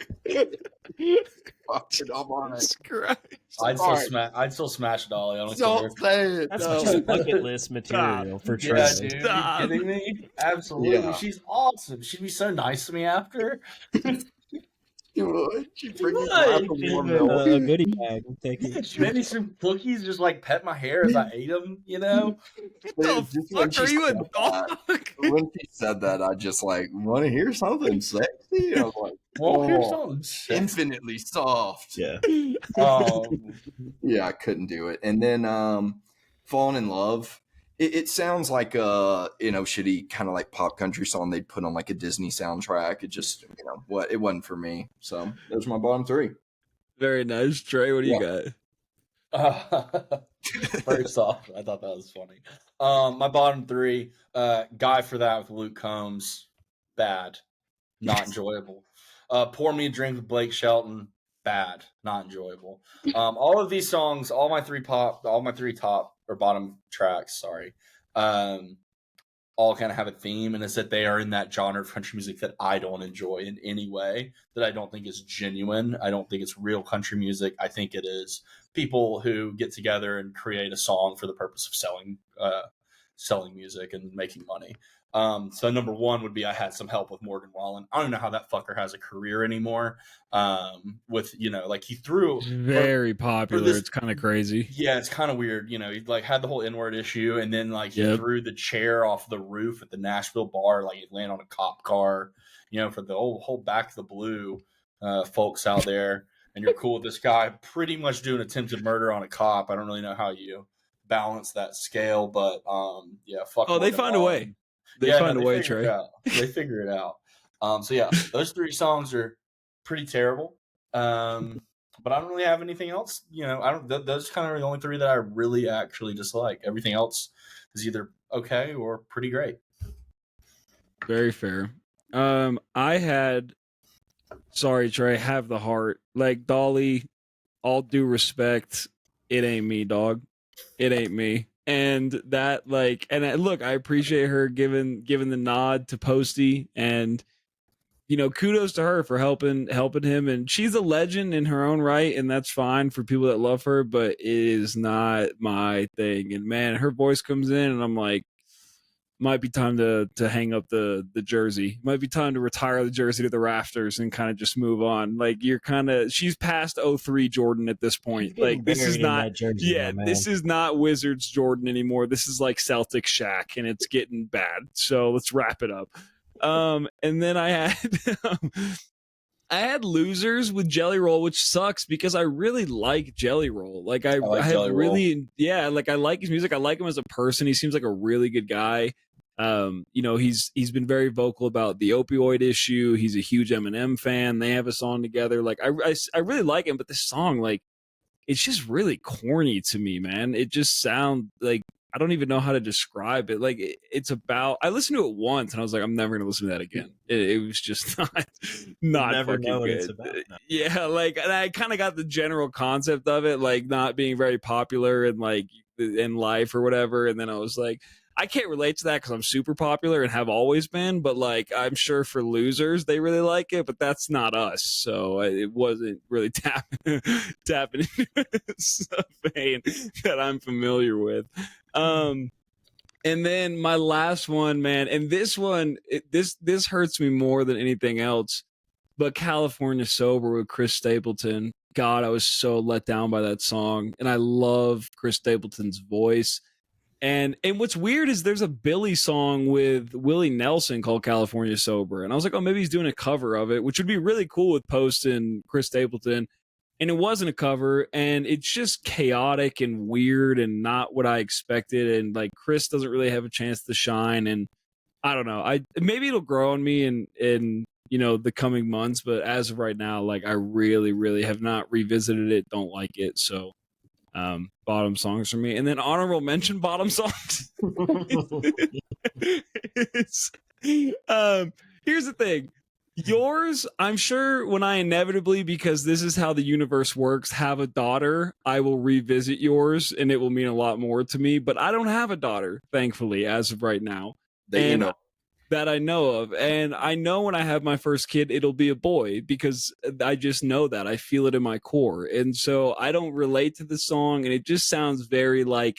I'd still smash Dolly. Don't say it. That's bucket list material for Trey. Yeah, dude. Are you kidding me? Absolutely. Yeah. She's awesome. She'd be so nice to me after. She'd bring me a goodie bag. She made me some cookies, just like pet my hair as I ate them, What the fuck are you, a dog? When she said that, I just like, want to hear something sexy? I was like, hear something sexy. Infinitely soft. Yeah. Yeah, I couldn't do it. And then Falling in Love. it sounds like a shitty kind of like pop country song they'd put on like a Disney soundtrack. It just it wasn't for me. So those are my bottom three. Very nice. Trey, what do you got? First off, I thought that was funny. My bottom three, Guy for That with Luke Combs, bad, not enjoyable. Pour Me a Drink with Blake Shelton, bad, not enjoyable. All of these songs, all my three top or bottom tracks, all kind of have a theme, and it's that they are in that genre of country music that I don't enjoy in any way, that I don't think is genuine. I don't think it's real country music. I think it is people who get together and create a song for the purpose of selling music and making money. So number one would be I Had Some Help with Morgan Wallen. I don't know how that fucker has a career anymore. With like he threw very popular. It's kind of crazy. Yeah, it's kind of weird. He like had the whole N-word issue, and then like he threw the chair off the roof at the Nashville bar, like it landed on a cop car. For the whole Back to the Blue folks out there, and you're cool with this guy pretty much doing attempted murder on a cop. I don't really know how you balance that scale, but fuck. Oh, they find a way. They find a way, Trey. They figure it out. So yeah, those three songs are pretty terrible. But I don't really have anything else. Those kind of are the only three that I really actually dislike. Everything else is either okay or pretty great. Very fair. Sorry, Trey, Have the Heart. Like Dolly, all due respect, it ain't me, dog. It ain't me. And that look, I appreciate her giving the nod to Posty, and kudos to her for helping him, and she's a legend in her own right, and that's fine for people that love her, but it is not my thing. And man, her voice comes in and I'm like, might be time to hang up the jersey. Might be time to retire the jersey to the rafters and kind of just move on. Like she's past 03 Jordan at this point. Like this is not this is not Wizards Jordan anymore. This is like Celtics Shaq, and it's getting bad. So let's wrap it up. And then I had Losers with Jelly Roll, which sucks because I really like Jelly Roll. Like I have really, like I like his music. I like him as a person. He seems like a really good guy. He's been very vocal about the opioid issue. He's a huge Eminem fan. They have a song together. Like I really like him, but this song, like, it's just really corny to me, man. It just sounds like, I don't even know how to describe it. Like it's about, I listened to it once and I was like, I'm never gonna listen to that again. It was just not fucking good. It's about, no. Yeah, like, and I kind of got the general concept of it, like not being very popular and like in life or whatever. And then I was like, I can't relate to that because I'm super popular and have always been, but like I'm sure for Losers they really like it, but that's not us, so it wasn't really tapping into a vein that I'm familiar with. And then my last one, man, and this one, this hurts me more than anything else, but California Sober with Chris Stapleton. God, I was so let down by that song, and I love Chris Stapleton's voice. And what's weird is there's a Billy song with Willie Nelson called California Sober. And I was like, oh, maybe he's doing a cover of it, which would be really cool with Post and Chris Stapleton. And it wasn't a cover, and it's just chaotic and weird and not what I expected. And like Chris doesn't really have a chance to shine. And I don't know. Maybe it'll grow on me in the coming months, but as of right now, like I really, really have not revisited it, don't like it. So bottom songs for me, and then honorable mention bottom songs. Here's the thing, yours, I'm sure when I inevitably, because this is how the universe works, have a daughter, I will revisit yours and it will mean a lot more to me, but I don't have a daughter, thankfully, as of right now. That I know of. And I know when I have my first kid, it'll be a boy because I just know that. I feel it in my core. And so I don't relate to the song. And it just sounds very like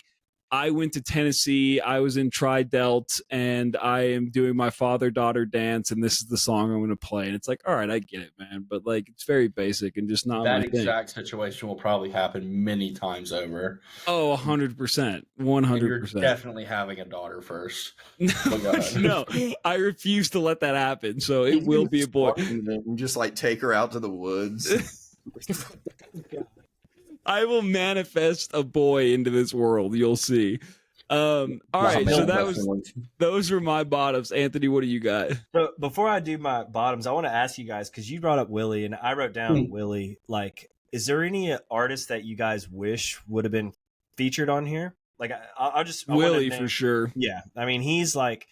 I went to Tennessee, I was in Tri-Delt, and I am doing my father-daughter dance, and this is the song I'm going to play. And it's like, all right, I get it, man. But like, it's very basic and just not that my exact thing. situation will probably happen many times over. Oh, 100%. 100%. You're definitely having a daughter first. No, I refuse to let that happen. So it will be a boy. And just like take her out to the woods. I will manifest a boy into this world. You'll see. All right, Not so the that best was ones. those were my bottoms. Anthony, what do you got? So before I do my bottoms, I want to ask you guys, because you brought up Willie and I wrote down Willie. Like, is there any artist that you guys wish would have been featured on here? Like, I Willie for sure. Yeah, I mean, he's the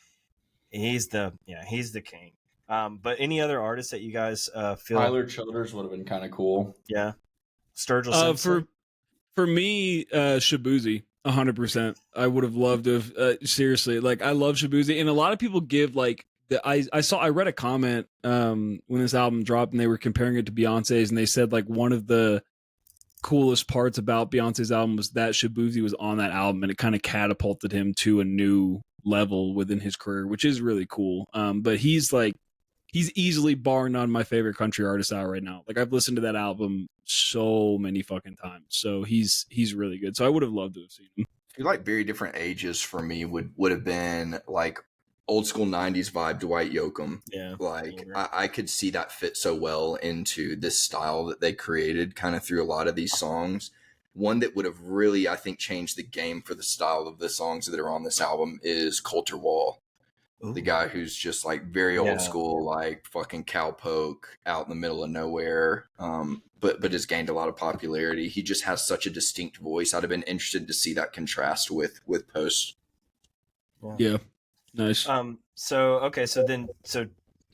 king. But any other artists that you guys feel? Tyler Childers would have been kind of cool. Yeah, Sturgill Simpson. For me, Shabuzi, 100%. I would have loved to have, seriously, like, I love Shabuzi, and a lot of people give, like, I read a comment when this album dropped, and they were comparing it to Beyonce's, and they said, like, one of the coolest parts about Beyonce's album was that Shabuzi was on that album, and it kind of catapulted him to a new level within his career, which is really cool. But he's easily bar none my favorite country artist out right now. Like, I've listened to that album so many fucking times. So he's really good. So I would have loved to have seen him. I feel like very different ages for me would have been like old school 90s vibe Dwight Yoakam. Yeah. Like I could see that fit so well into this style that they created kind of through a lot of these songs. One that would have really, I think, changed the game for the style of the songs that are on this album is Coulter Wall. Ooh. The guy who's just like very old school, like fucking cowpoke out in the middle of nowhere, but has gained a lot of popularity. He just has such a distinct voice. I'd have been interested to see that contrast with Post. Yeah, nice. So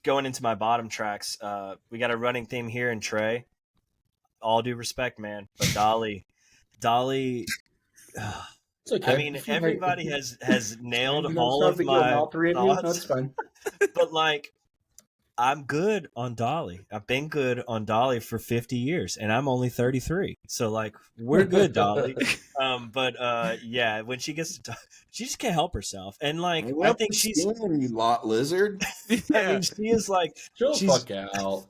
going into my bottom tracks, we got a running theme here in Trey. All due respect, man, but Dolly. It's okay. I mean, everybody has nailed all of my thoughts. That's fine. But like, I'm good on Dolly. I've been good on Dolly for 50 years, and I'm only 33. So like, we're good, Dolly. Yeah, when she gets to talk, she just can't help herself, and like, I think she's you lot lizard. I mean, she is like, chill the fuck out.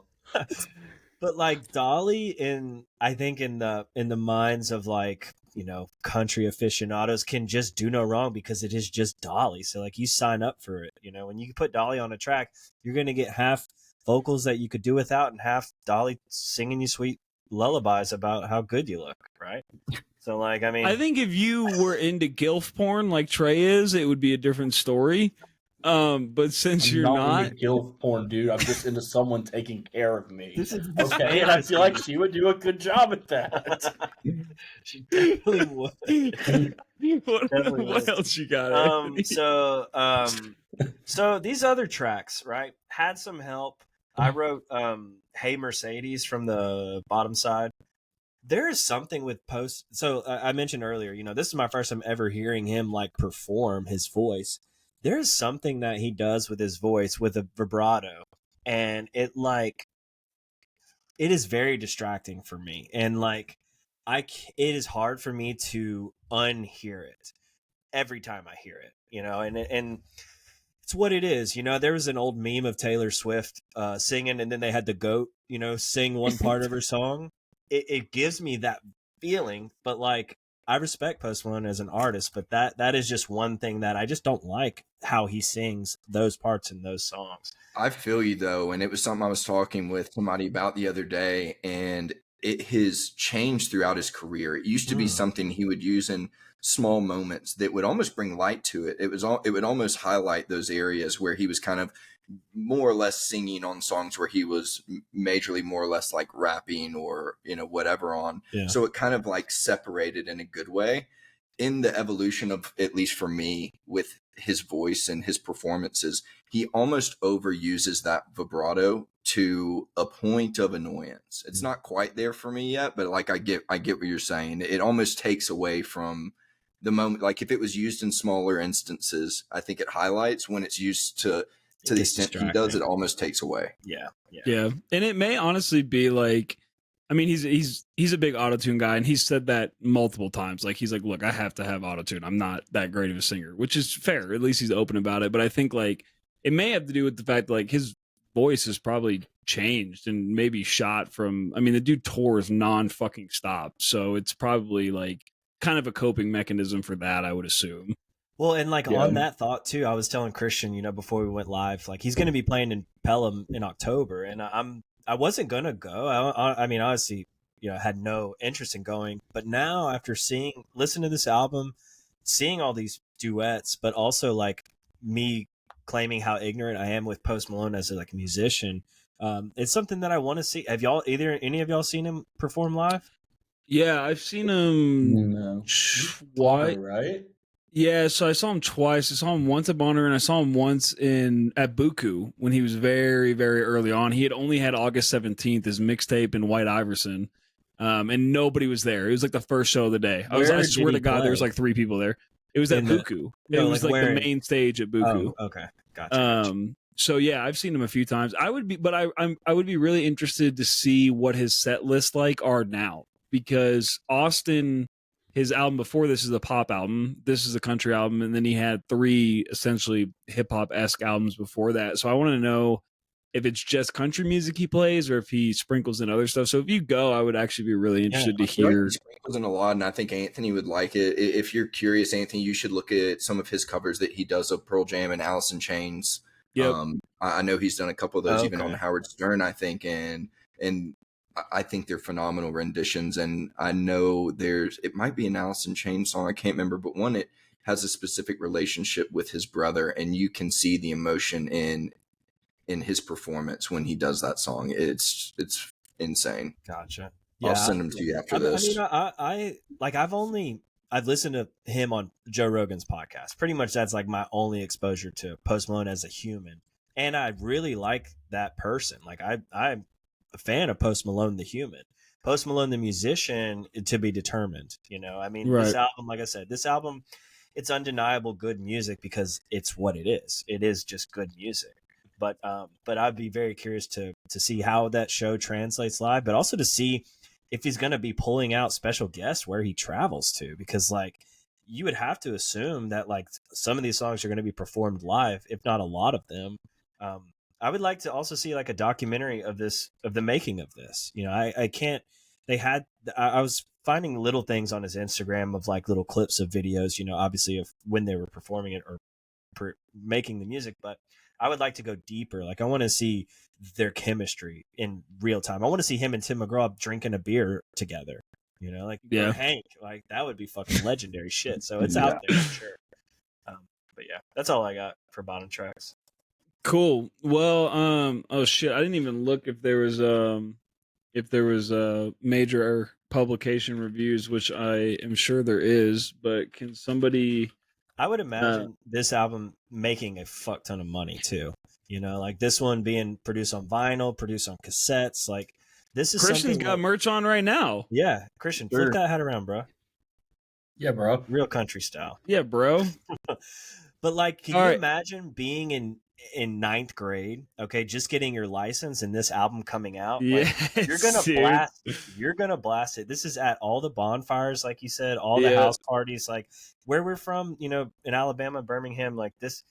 But like Dolly, I think in the minds of like, you know, country aficionados can just do no wrong because it is just Dolly. So like, you sign up for it, you know, when you put Dolly on a track, you're going to get half vocals that you could do without and half Dolly singing you sweet lullabies about how good you look. Right. So like, I mean, I think if you were into GILF porn like Trey is, it would be a different story. But since you're not into GILF porn, dude, I'm just into someone taking care of me. Okay, and I feel like she would do a good job at that. She definitely would. What else you got? So these other tracks, right, had some help. I wrote Hey Mercedes from the bottom side. There is something with Post. So I mentioned earlier, you know, this is my first time ever hearing him like perform his voice. There is something that he does with his voice with a vibrato, and it is very distracting for me. And like, it is hard for me to unhear it every time I hear it, you know, and it's what it is. You know, there was an old meme of Taylor Swift singing, and then they had the goat, you know, sing one part of her song. It gives me that feeling, but like, I respect Post Malone as an artist, but that is just one thing that I just don't like how he sings those parts in those songs. I feel you though, and it was something I was talking with somebody about the other day, and it has changed throughout his career. It used to be something he would use in small moments that would almost bring light to it. It would almost highlight those areas where he was kind of more or less singing on songs where he was majorly more or less like rapping or, you know, whatever on. Yeah. So it kind of like separated in a good way. In the evolution of, at least for me, with his voice and his performances, he almost overuses that vibrato to a point of annoyance. It's not quite there for me yet, but like I get what you're saying. It almost takes away from the moment. Like if it was used in smaller instances, I think it highlights. When it's used to the extent he does, it almost takes away. Yeah. And it may honestly be like, I mean, he's a big autotune guy, and he's said that multiple times. Like, he's like, look, I have to have autotune. I'm not that great of a singer, which is fair. At least he's open about it. But I think like it may have to do with the fact that like his voice has probably changed and maybe shot from, I mean, the dude tours non-fucking stop. So it's probably like kind of a coping mechanism for that, I would assume. Well, and like on that thought too, I was telling Christian, you know, before we went live, like he's going to be playing in Pelham in October, and I wasn't going to go. I mean, honestly, you know, had no interest in going, but now after listening to this album, seeing all these duets, but also like me claiming how ignorant I am with Post Malone as like a musician. It's something that I want to see. Have y'all any of y'all seen him perform live? Yeah, I've seen him No. twice. Right? Yeah, so I saw him twice. I saw him once at Bonner, and I saw him once at Buku when he was very, very early on. He had only had August 17th as mixtape in White Iverson, and nobody was there. It was like the first show of the day. I Where swear did to he God, there was play? like 3 people there. It was at In the- Buku. no, It was like like where the in- main stage at Buku. Oh, okay, gotcha. So yeah, I've seen him a few times. I would be really interested to see what his set list like are now, because Austin, his album before this is a pop album, this is a country album, and then he had 3 essentially hip hop esque albums before that. So I want to know if it's just country music he plays or if he sprinkles in other stuff. So if you go, I would actually be really interested to I feel like hear. he sprinkles in a lot, and I think Anthony would like it. If you're curious, Anthony, you should look at some of his covers that he does of Pearl Jam and Alice in Chains. Yep. I know he's done a couple of those even Okay. on Howard Stern, I think, and I think they're phenomenal renditions. And I know it might be an Alice in Chains song, I can't remember, but one, it has a specific relationship with his brother, and you can see the emotion in his performance when he does that song. It's insane. Gotcha. I'll send them to you after this. I've listened to him on Joe Rogan's podcast. Pretty much that's like my only exposure to Post Malone as a human. And I really like that person. Like I'm a fan of Post Malone the human. Post Malone the musician, to be determined. You know, I mean, Right. This album, like I said, it's undeniable good music because it's what it is. It is just good music. But I'd be very curious to see how that show translates live, but also to see if he's going to be pulling out special guests where he travels to, because like you would have to assume that like some of these songs are going to be performed live, if not a lot of them. I would like to also see like a documentary of the making of this. You know, I can't. I was finding little things on his Instagram of like little clips of videos. You know, obviously of when they were performing it or making the music, but I would like to go deeper. Like I want to see their chemistry in real time. I want to see him and Tim McGraw drinking a beer together. You know, like Yeah. or Hank, like that would be fucking legendary shit. So it's out there for sure. But yeah, that's all I got for bottom tracks. Cool. Well, oh shit, I didn't even look if there was major publication reviews, which I am sure there is, but can somebody I would imagine this album making a fuck ton of money too. You know, like this one being produced on vinyl, produced on cassettes. Like this is Christian's something got merch on right now. Yeah, Christian, flip that hat around, bro. Yeah, bro. Real country style. Yeah, bro. But like, can All you right. imagine being in 9th grade? Okay, just getting your license and this album coming out. Like, Yes, you're gonna blast it. This is at all the bonfires, like you said, all the Yeah. house parties, like where we're from, you know, in Alabama, Birmingham, like this.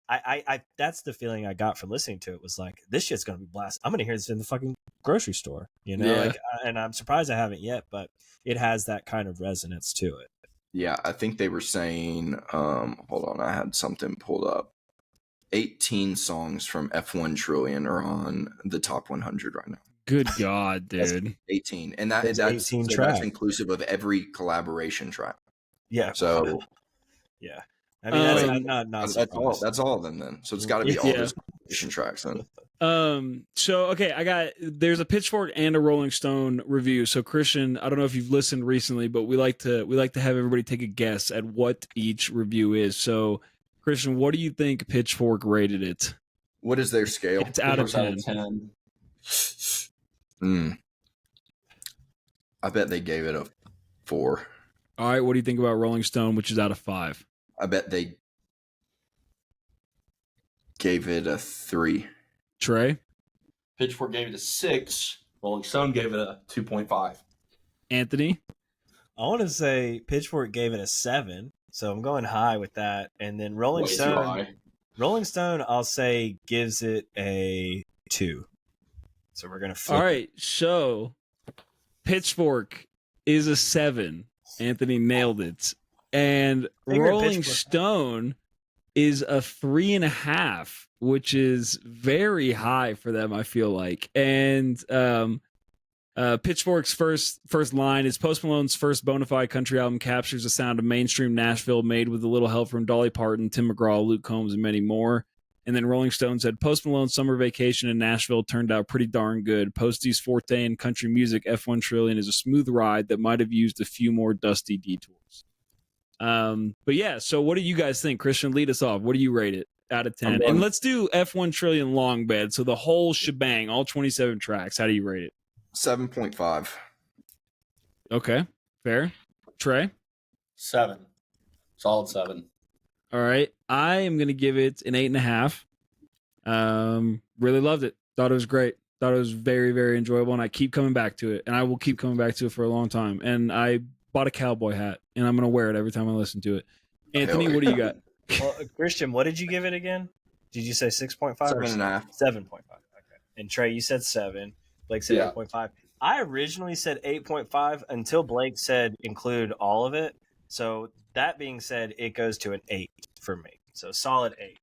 I that's the feeling I got from listening to it, was like, this shit's gonna be blast. I'm gonna hear this in the fucking grocery store, you know. Yeah. Like, and I'm surprised I haven't yet, but it has that kind of resonance to it. Yeah, I think they were saying, hold on, I had something pulled up. 18 songs from F-1 Trillion are on the top 100 right now. Good God, dude. 18. And that's 18 that's tracks. inclusive of every collaboration track. Yeah. So yeah. I mean, that's Um, not that's all. surprised. That's all of them then. So it's got to be all Yeah. those collaboration tracks then. So okay, there's a Pitchfork and a Rolling Stone review. So Christian, I don't know if you've listened recently, but we like to have everybody take a guess at what each review is. So Christian, what do you think Pitchfork rated it? What is their scale? It's out of 10. 10. I bet they gave it a 4. All right, what do you think about Rolling Stone, which is out of 5? I bet they gave it a 3. Trey? Pitchfork gave it a 6. Rolling Stone gave it a 2.5. Anthony? I want to say Pitchfork gave it a 7, so I'm going high with that. And then Rolling Way too Stone, high. I'll say gives it a 2. So we're gonna flip. All right, so Pitchfork is a 7. Anthony nailed it. And Figure Rolling Pitchfork. Stone is a 3.5, which is very high for them, I feel like. And Pitchfork's first line is Post Malone's first bona fide country album captures the sound of mainstream Nashville made with a little help from Dolly Parton, Tim McGraw, Luke Combs, and many more. And then Rolling Stone said Post Malone's summer vacation in Nashville turned out pretty darn good. Posty's forte in country music, F-1 Trillion, is a smooth ride that might have used a few more dusty detours. But yeah, so what do you guys think? Christian, lead us off. What do you rate it out of 10? And let's do F-1 Trillion long bed. So the whole shebang, all 27 tracks. How do you rate it? 7.5. Okay, fair. Trey? 7. Solid 7. All right. I am going to give it an 8.5. Really loved it. Thought it was great. Thought it was very, very enjoyable. And I keep coming back to it. And I will keep coming back to it for a long time. And I bought a cowboy hat. And I'm going to wear it every time I listen to it. Anthony, what do you got? Well, Christian, what did you give it again? Did you say 6.5? 7.5. 7.5. Okay. And Trey, you said 7. Blake said 8.5. I originally said 8.5 until Blake said include all of it. So that being said, it goes to an 8 for me. So solid 8.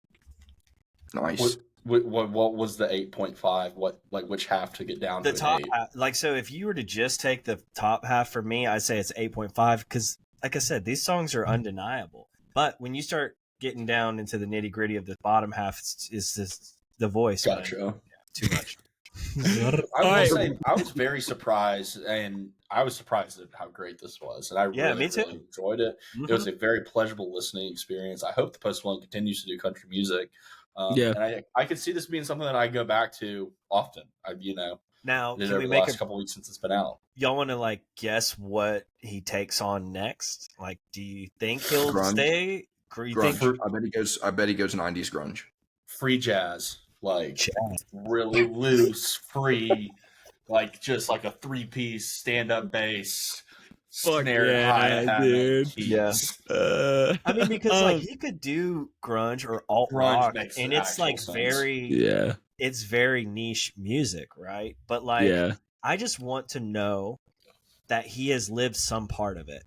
Nice. What was the 8.5? Which half to get down The to top an 8? half, so if you were to just take the top half for me, I'd say it's 8.5 because, like I said, these songs are undeniable. But when you start getting down into the nitty gritty of the bottom half, is this the voice? Gotcha. Man. Yeah, too much. I will say I was very surprised, and I was surprised at how great this was, and I really enjoyed it. Mm-hmm. It was a very pleasurable listening experience. I hope the Post Malone continues to do country music. And I could see this being something that I go back to often. Now, can we make the last couple weeks since it's been out? Y'all want to guess what he takes on next? Do you think he'll stay? Grunge. I bet he goes 90s grunge. Free jazz. Really loose, free, just like a 3-piece stand-up bass, snare, hi-hat, dude. Yes. I mean, because he could do grunge or alt rock, and it's it's very niche music, right? But I just want to know that he has lived some part of it.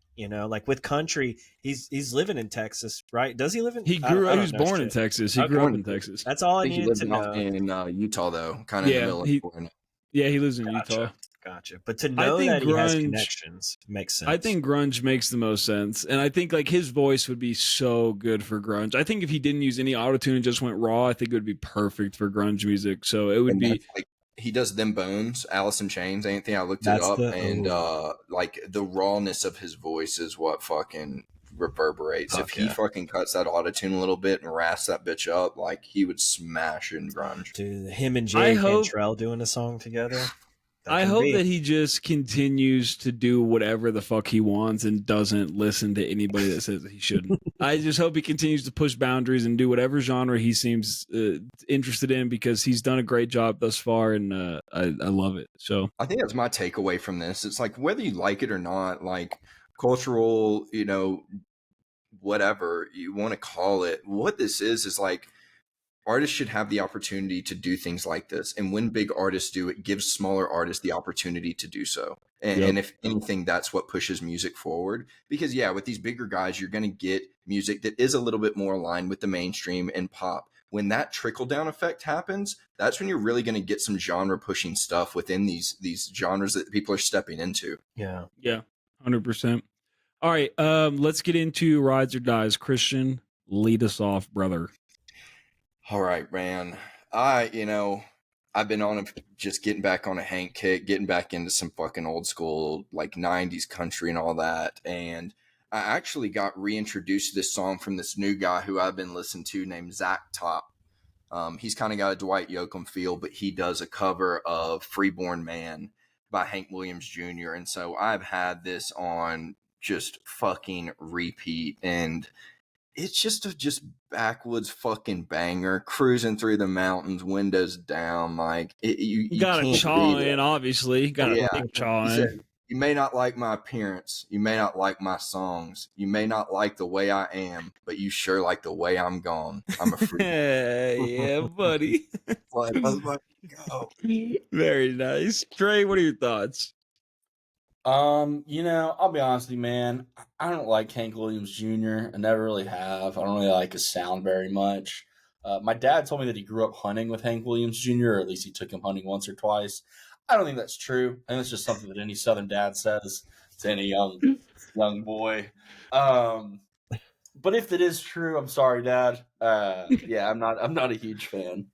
With country, he's living in Texas, right? Does he live in? He was born in Texas. He grew up in Texas. That's all I needed to know. In Utah, though, kind of in the middle of Florida. Yeah, he lives in Utah. Gotcha. But to know that he has connections makes sense. I think grunge makes the most sense. And I think his voice would be so good for grunge. I think if he didn't use any autotune and just went raw, I think it would be perfect for grunge music. So it would be he does Them Bones, Alice in Chains, anything. I looked it up, and the rawness of his voice is what fucking reverberates. If he fucking cuts that autotune a little bit and rasps that bitch up, he would smash in grunge. Dude, him and Jay Cantrell doing a song together. I hope that he just continues to do whatever the fuck he wants and doesn't listen to anybody that says that he shouldn't. I just hope he continues to push boundaries and do whatever genre he seems interested in, because he's done a great job thus far, and I love it. So I think that's my takeaway from this. It's whether you like it or not, cultural, whatever you want to call it, what this is artists should have the opportunity to do things like this. And when big artists do, it gives smaller artists the opportunity to do so. And if anything, that's what pushes music forward. Because, with these bigger guys, you're going to get music that is a little bit more aligned with the mainstream and pop. When that trickle-down effect happens, that's when you're really going to get some genre-pushing stuff within these genres that people are stepping into. Yeah, 100%. All right, let's get into Rides or Dies. Christian, lead us off, brother. All right, man. I've been just getting back on a Hank kick, getting back into some fucking old school, 90s country and all that. And I actually got reintroduced to this song from this new guy who I've been listening to named Zach Top. He's kind of got a Dwight Yoakam feel, but he does a cover of Freeborn Man by Hank Williams Jr. And so I've had this on just fucking repeat, and it's just a backwoods fucking banger, cruising through the mountains, windows down. You got a chaw in, obviously. Got a big chaw in. You may not like my appearance. You may not like my songs. You may not like the way I am, but you sure like the way I'm gone. I'm a freak. Yeah, buddy. Go. Very nice. Trey, what are your thoughts? I'll be honest with you, man. I don't like Hank Williams Jr. I never really have. I don't really like his sound very much. My dad told me that he grew up hunting with Hank Williams Jr., or at least he took him hunting once or twice. I don't think that's true. I think it's just something that any Southern dad says to any young boy. But if it is true, I'm sorry, Dad. Yeah, I'm not a huge fan.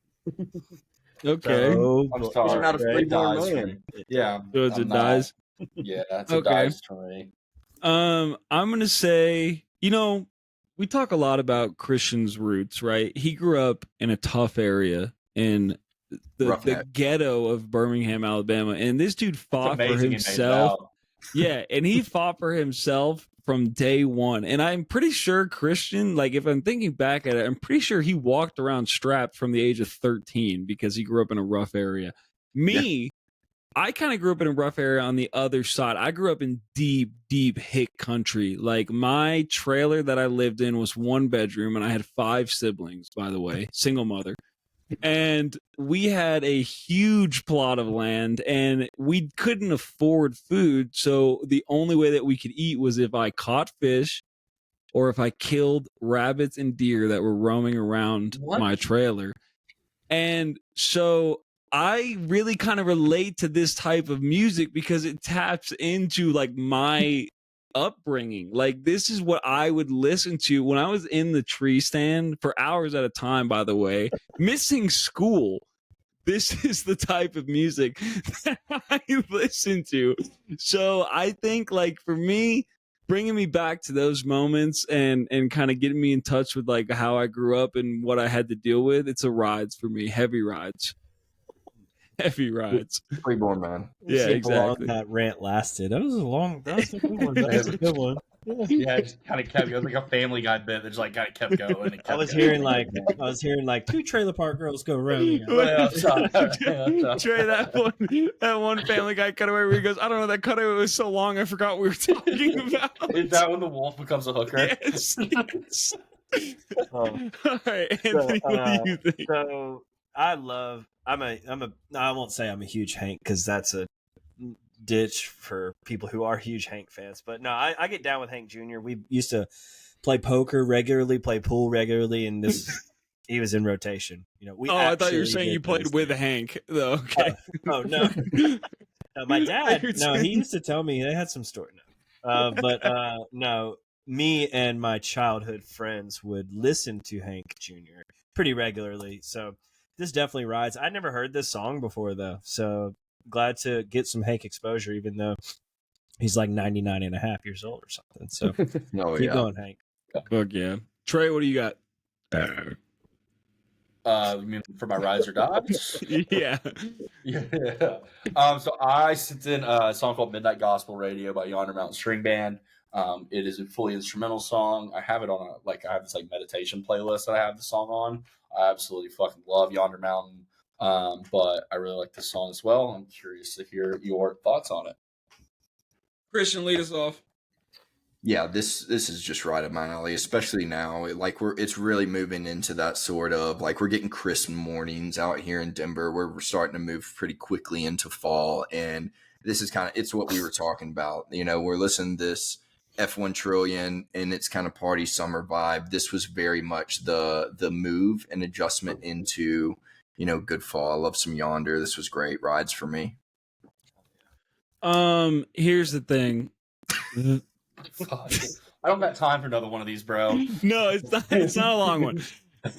Okay. So, I'm You're sorry. not a It freeborn dies for man. me. Yeah, So it's I'm it not. dies. Yeah, it's Okay. a dies for me. I'm gonna say, we talk a lot about Christian's roots, right? He grew up in a tough area in the Roughneck. ghetto of Birmingham, Alabama, and this dude It's fought for amazing he made it himself. out. Yeah, and he fought for himself from day one. And I'm pretty sure Christian, like if I'm thinking back at it, I'm pretty sure he walked around strapped from the age of 13 because he grew up in a rough area. Me, I kind of grew up in a rough area on the other side. I grew up in deep, deep hick country. Like my trailer that I lived in was 1 bedroom, and I had 5 siblings, by the way, single mother. And we had a huge plot of land, and we couldn't afford food. So the only way that we could eat was if I caught fish or if I killed rabbits and deer that were roaming around What? my trailer. And so I really kind of relate to this type of music because it taps into like my upbringing. Like this is what I would listen to when I was in the tree stand for hours at a time, by the way, missing school. This is the type of music that I listen to. So I think like for me, bringing me back to those moments and kind of getting me in touch with like how I grew up and what I had to deal with, it's a rides for me. Heavy rides. Heavy rides. Freeborn man. Yeah, see how long exactly. that rant lasted. That was a good one. That was a good one. Yeah, it just kind of kept. It was like a Family Guy bit that just like kind of kept going. And kept I was going. hearing like 2 trailer park girls go round. Well, sorry. Trey, that one Family Guy cutaway where he goes, I don't know, that cutaway was so long I forgot what we were talking about. Is that when the wolf becomes a hooker? Yes. Yes. Oh. All right, Anthony, what do you think? So I won't say I'm a huge Hank because that's a ditch for people who are huge Hank fans. But no, I get down with Hank Jr. We used to play poker regularly, play pool regularly, and he was in rotation. I thought you were saying you played with Hank, though. Okay. Oh no. No, my dad. No, he used to tell me they had some story. No, me and my childhood friends would listen to Hank Jr. pretty regularly. So this definitely rides. I'd never heard this song before though, so glad to get some Hank exposure, even though he's like 99 and a half years old or something. So keep going, Hank. Fuck yeah. Trey, what do you got? You mean for my rides or dies? Yeah. Yeah. So I sent in a song called Midnight Gospel Radio by Yonder Mountain String Band. It is a fully instrumental song. I have it on I have this like meditation playlist that I have the song on. I absolutely fucking love Yonder Mountain. But I really like this song as well. I'm curious to hear your thoughts on it. Christian, lead us off. Yeah, this is just right up my alley, especially now. It's really moving into that sort of like we're getting crisp mornings out here in Denver where we're starting to move pretty quickly into fall, and this is it's what we were talking about. We're listening to this F-1 Trillion and it's kind of party summer vibe. This was very much the move and adjustment into good fall. I love some Yonder. This was great rides for me. Here's the thing. Fuck. I don't got time for another one of these, bro. No, it's not a long one.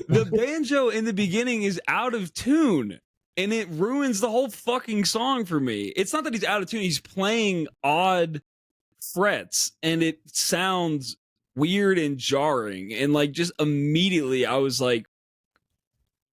The banjo in the beginning is out of tune, and it ruins the whole fucking song for me. It's not that he's out of tune, he's playing odd frets, and it sounds weird and jarring. And like just immediately I was like,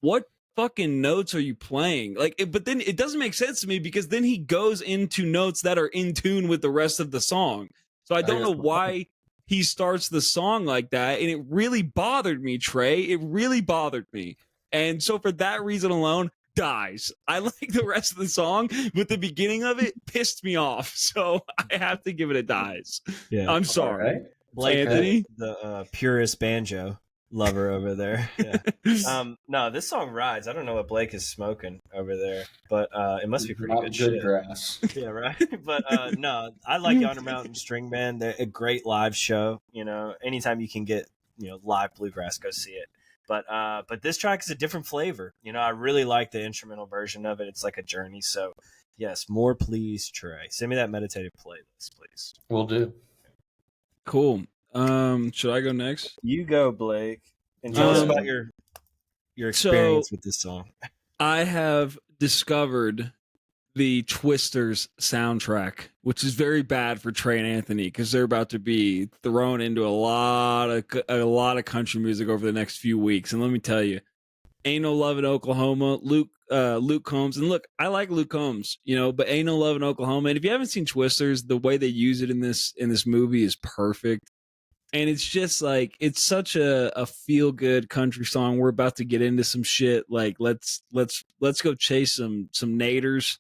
what fucking notes are you playing? But then it doesn't make sense to me because then he goes into notes that are in tune with the rest of the song. So I don't know why he starts the song like that. And it really bothered me, Trey. It really bothered me. And so for that reason alone, dies. I like the rest of the song, but the beginning of it pissed me off. So I have to give it a dies. Yeah. I'm sorry. Right. Blake, Anthony? the purist banjo lover over there. Yeah. No, this song rides. I don't know what Blake is smoking over there, but it must be pretty good shit. Grass. Yeah, right. But no, I like Yonder Mountain String Band. They're a great live show. Anytime you can get live bluegrass, go see it. But this track is a different flavor. You know, I really like the instrumental version of it. It's like a journey. So yes, more please, Trey. Send me that meditative playlist, please. Will do. Cool. Should I go next? You go, Blake, and tell us about your experience with this song. I have discovered the Twisters soundtrack, which is very bad for Trey and Anthony because they're about to be thrown into a lot of country music over the next few weeks. And let me tell you, Ain't No Love in Oklahoma, Luke Combs. And look, I like Luke Combs, you know, but Ain't No Love in Oklahoma. And if you haven't seen Twisters, the way they use it in this movie is perfect. And it's just like, it's such a feel good country song. We're about to get into some shit. Like, let's go chase some naders,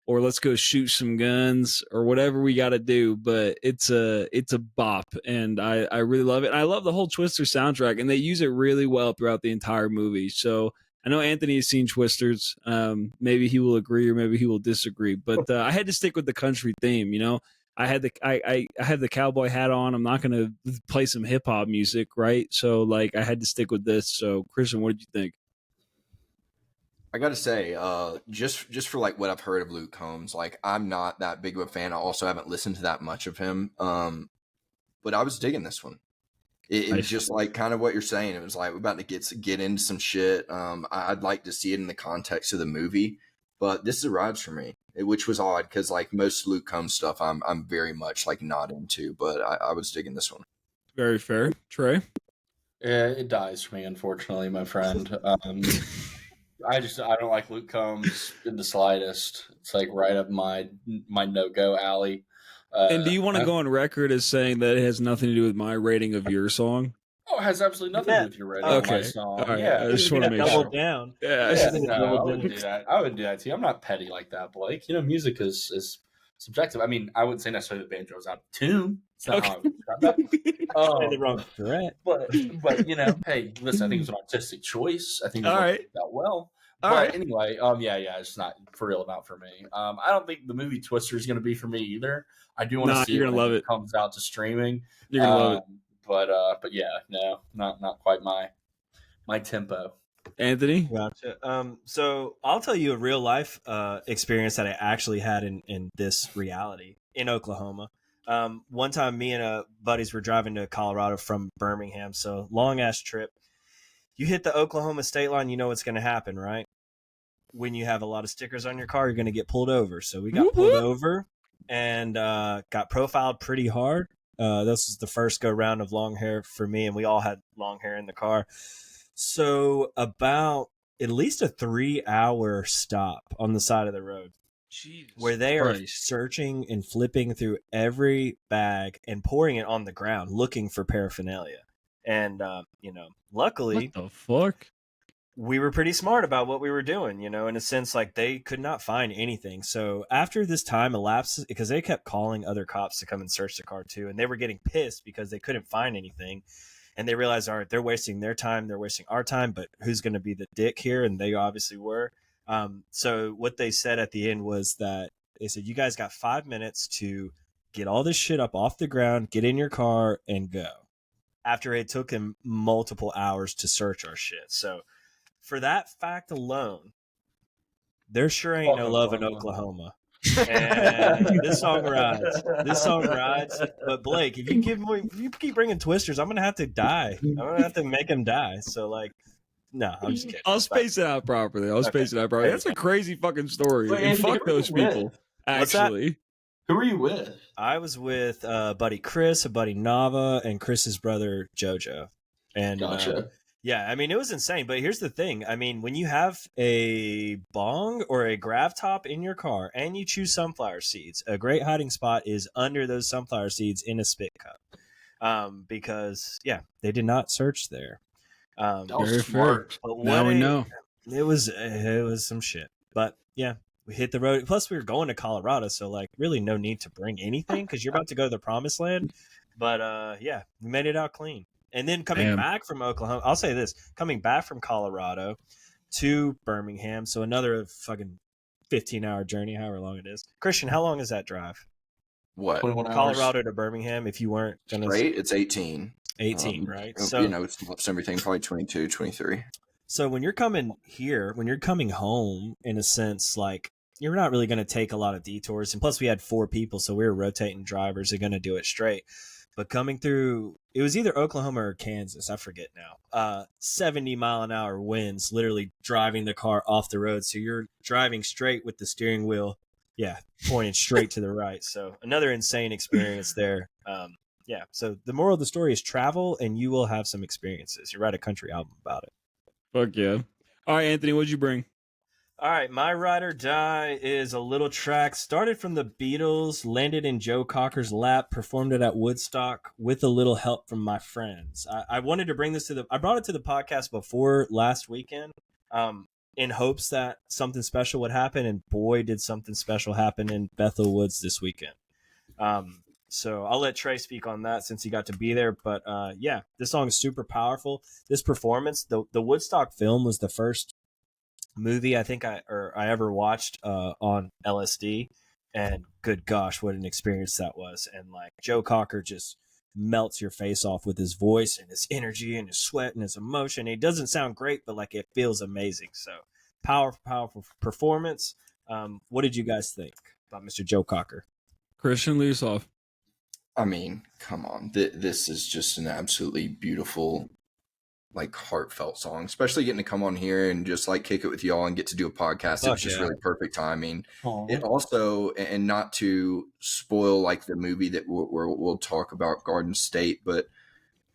or let's go shoot some guns, or whatever we got to do. But it's a bop, and I really love it. And I love the whole Twister soundtrack, and they use it really well throughout the entire movie. So I know Anthony has seen Twisters. Maybe he will agree, or maybe he will disagree. But I had to stick with the country theme. You know, I had the cowboy hat on. I'm not going to play some hip hop music, right? So like, I had to stick with this. So Christian, what did you think? I gotta say, just for like what I've heard of Luke Combs, like I'm not that big of a fan. I also haven't listened to that much of him. But I was digging this one. It was just like kind of what you're saying. It was like we're about to get into some shit. I'd like to see it in the context of the movie, but this is a ride for me, which was odd because like most Luke Combs stuff, I'm very much like not into. But I was digging this one. Very fair, Trey. Yeah, it dies for me, unfortunately, my friend. I don't like Luke Combs in the slightest. It's like right up my no-go alley. And do you want to go on record as saying that it has nothing to do with my rating of your song? Oh, it has absolutely nothing to do with your rating of my song. All right. Yeah, I just want to make double sure. down. Yeah, no, I wouldn't do that. I wouldn't do that to you. I'm not petty like that, Blake. You know, music is subjective. I mean, I wouldn't say necessarily the banjo's out of tune. It's not how I would describe that. The wrong threat. But you know, hey, listen, I think it was an artistic choice. I think it worked out well. All but right. anyway, it's not for real, not for me. I don't think the movie Twister is going to be for me either. I do want to see you're gonna love it. Comes out to streaming. You're gonna love it. But yeah, no, not quite my tempo. Anthony? Gotcha. So I'll tell you a real life experience that I actually had in this reality in Oklahoma. One time me and buddies were driving to Colorado from Birmingham. So long ass trip. You hit the Oklahoma state line, you know what's going to happen, right? When you have a lot of stickers on your car, you're going to get pulled over. So we got pulled over and got profiled pretty hard. This was the first go round of long hair for me, and we all had long hair in the car. So about at least a 3-hour stop on the side of the road. Jesus where they are Christ. searching and flipping through every bag and pouring it on the ground looking for paraphernalia. And, luckily, What the fuck? we were pretty smart about what we were doing, in a sense, like they could not find anything. So after this time elapsed, because they kept calling other cops to come and search the car too, and they were getting pissed because they couldn't find anything. And they realized, all right, they're wasting their time, they're wasting our time, but who's going to be the dick here? And they obviously were. So what they said at the end was that they said, you guys got 5 minutes to get all this shit up off the ground, get in your car and go. After it took him multiple hours to search our shit. So for that fact alone, there sure ain't no love in Oklahoma. And this song rides. But Blake, if you keep bringing Twisters, I'm gonna have to die. I'm gonna have to make him die. So like, no, I'm just kidding. I'll space it out properly. That's a crazy fucking story. Wait, and fuck those people. With? Actually, who were you with? I was with buddy Chris, a buddy Nava, and Chris's brother Jojo. And gotcha. yeah, I mean, it was insane. But here's the thing. I mean, when you have a bong or a grav top in your car and you choose sunflower seeds, a great hiding spot is under those sunflower seeds in a spit cup. Because, yeah, they did not search there. That was smart. But now we know. It was some shit. But, yeah. We hit the road. Plus, we were going to Colorado, so like, really, no need to bring anything because you're about to go to the promised land. But yeah, we made it out clean. And then coming back from Oklahoma, I'll say this: coming back from Colorado to Birmingham, so another fucking 15-hour journey, however long it is. Christian, how long is that drive? What? 21 hours. Colorado to Birmingham. If you weren't gonna Right, it's 18. 18, right? So it's everything, probably 22, 23. So when you're coming home, in a sense, like you're not really going to take a lot of detours. And plus, we had 4 people, so we were rotating drivers. They're going to do it straight. But coming through, it was either Oklahoma or Kansas. I forget now. 70-mile-an-hour winds, literally driving the car off the road. So you're driving straight with the steering wheel, pointing straight to the right. So another insane experience there. So the moral of the story is travel, and you will have some experiences. You write a country album about it. Fuck yeah. All right, Anthony, what'd you bring? All right, my ride or die is a little track. Started from the Beatles, landed in Joe Cocker's lap, performed it at Woodstock with a little help from my friends. I wanted to bring this I brought it to the podcast before last weekend, in hopes that something special would happen, and boy, did something special happen in Bethel Woods this weekend. So I'll let Trey speak on that since he got to be there. But this song is super powerful. This performance, the Woodstock film was the first movie I think I ever watched on LSD, and good gosh, what an experience that was. And like Joe Cocker just melts your face off with his voice and his energy and his sweat and his emotion. It doesn't sound great, but like it feels amazing. So powerful performance. What did you guys think about Mr. Joe Cocker? Christian, lead us off. I mean, come on. This is just an absolutely beautiful, like, heartfelt song, especially getting to come on here and just like kick it with y'all and get to do a podcast. It was just really perfect timing. It also, and not to spoil like the movie that we'll talk about, Garden State, but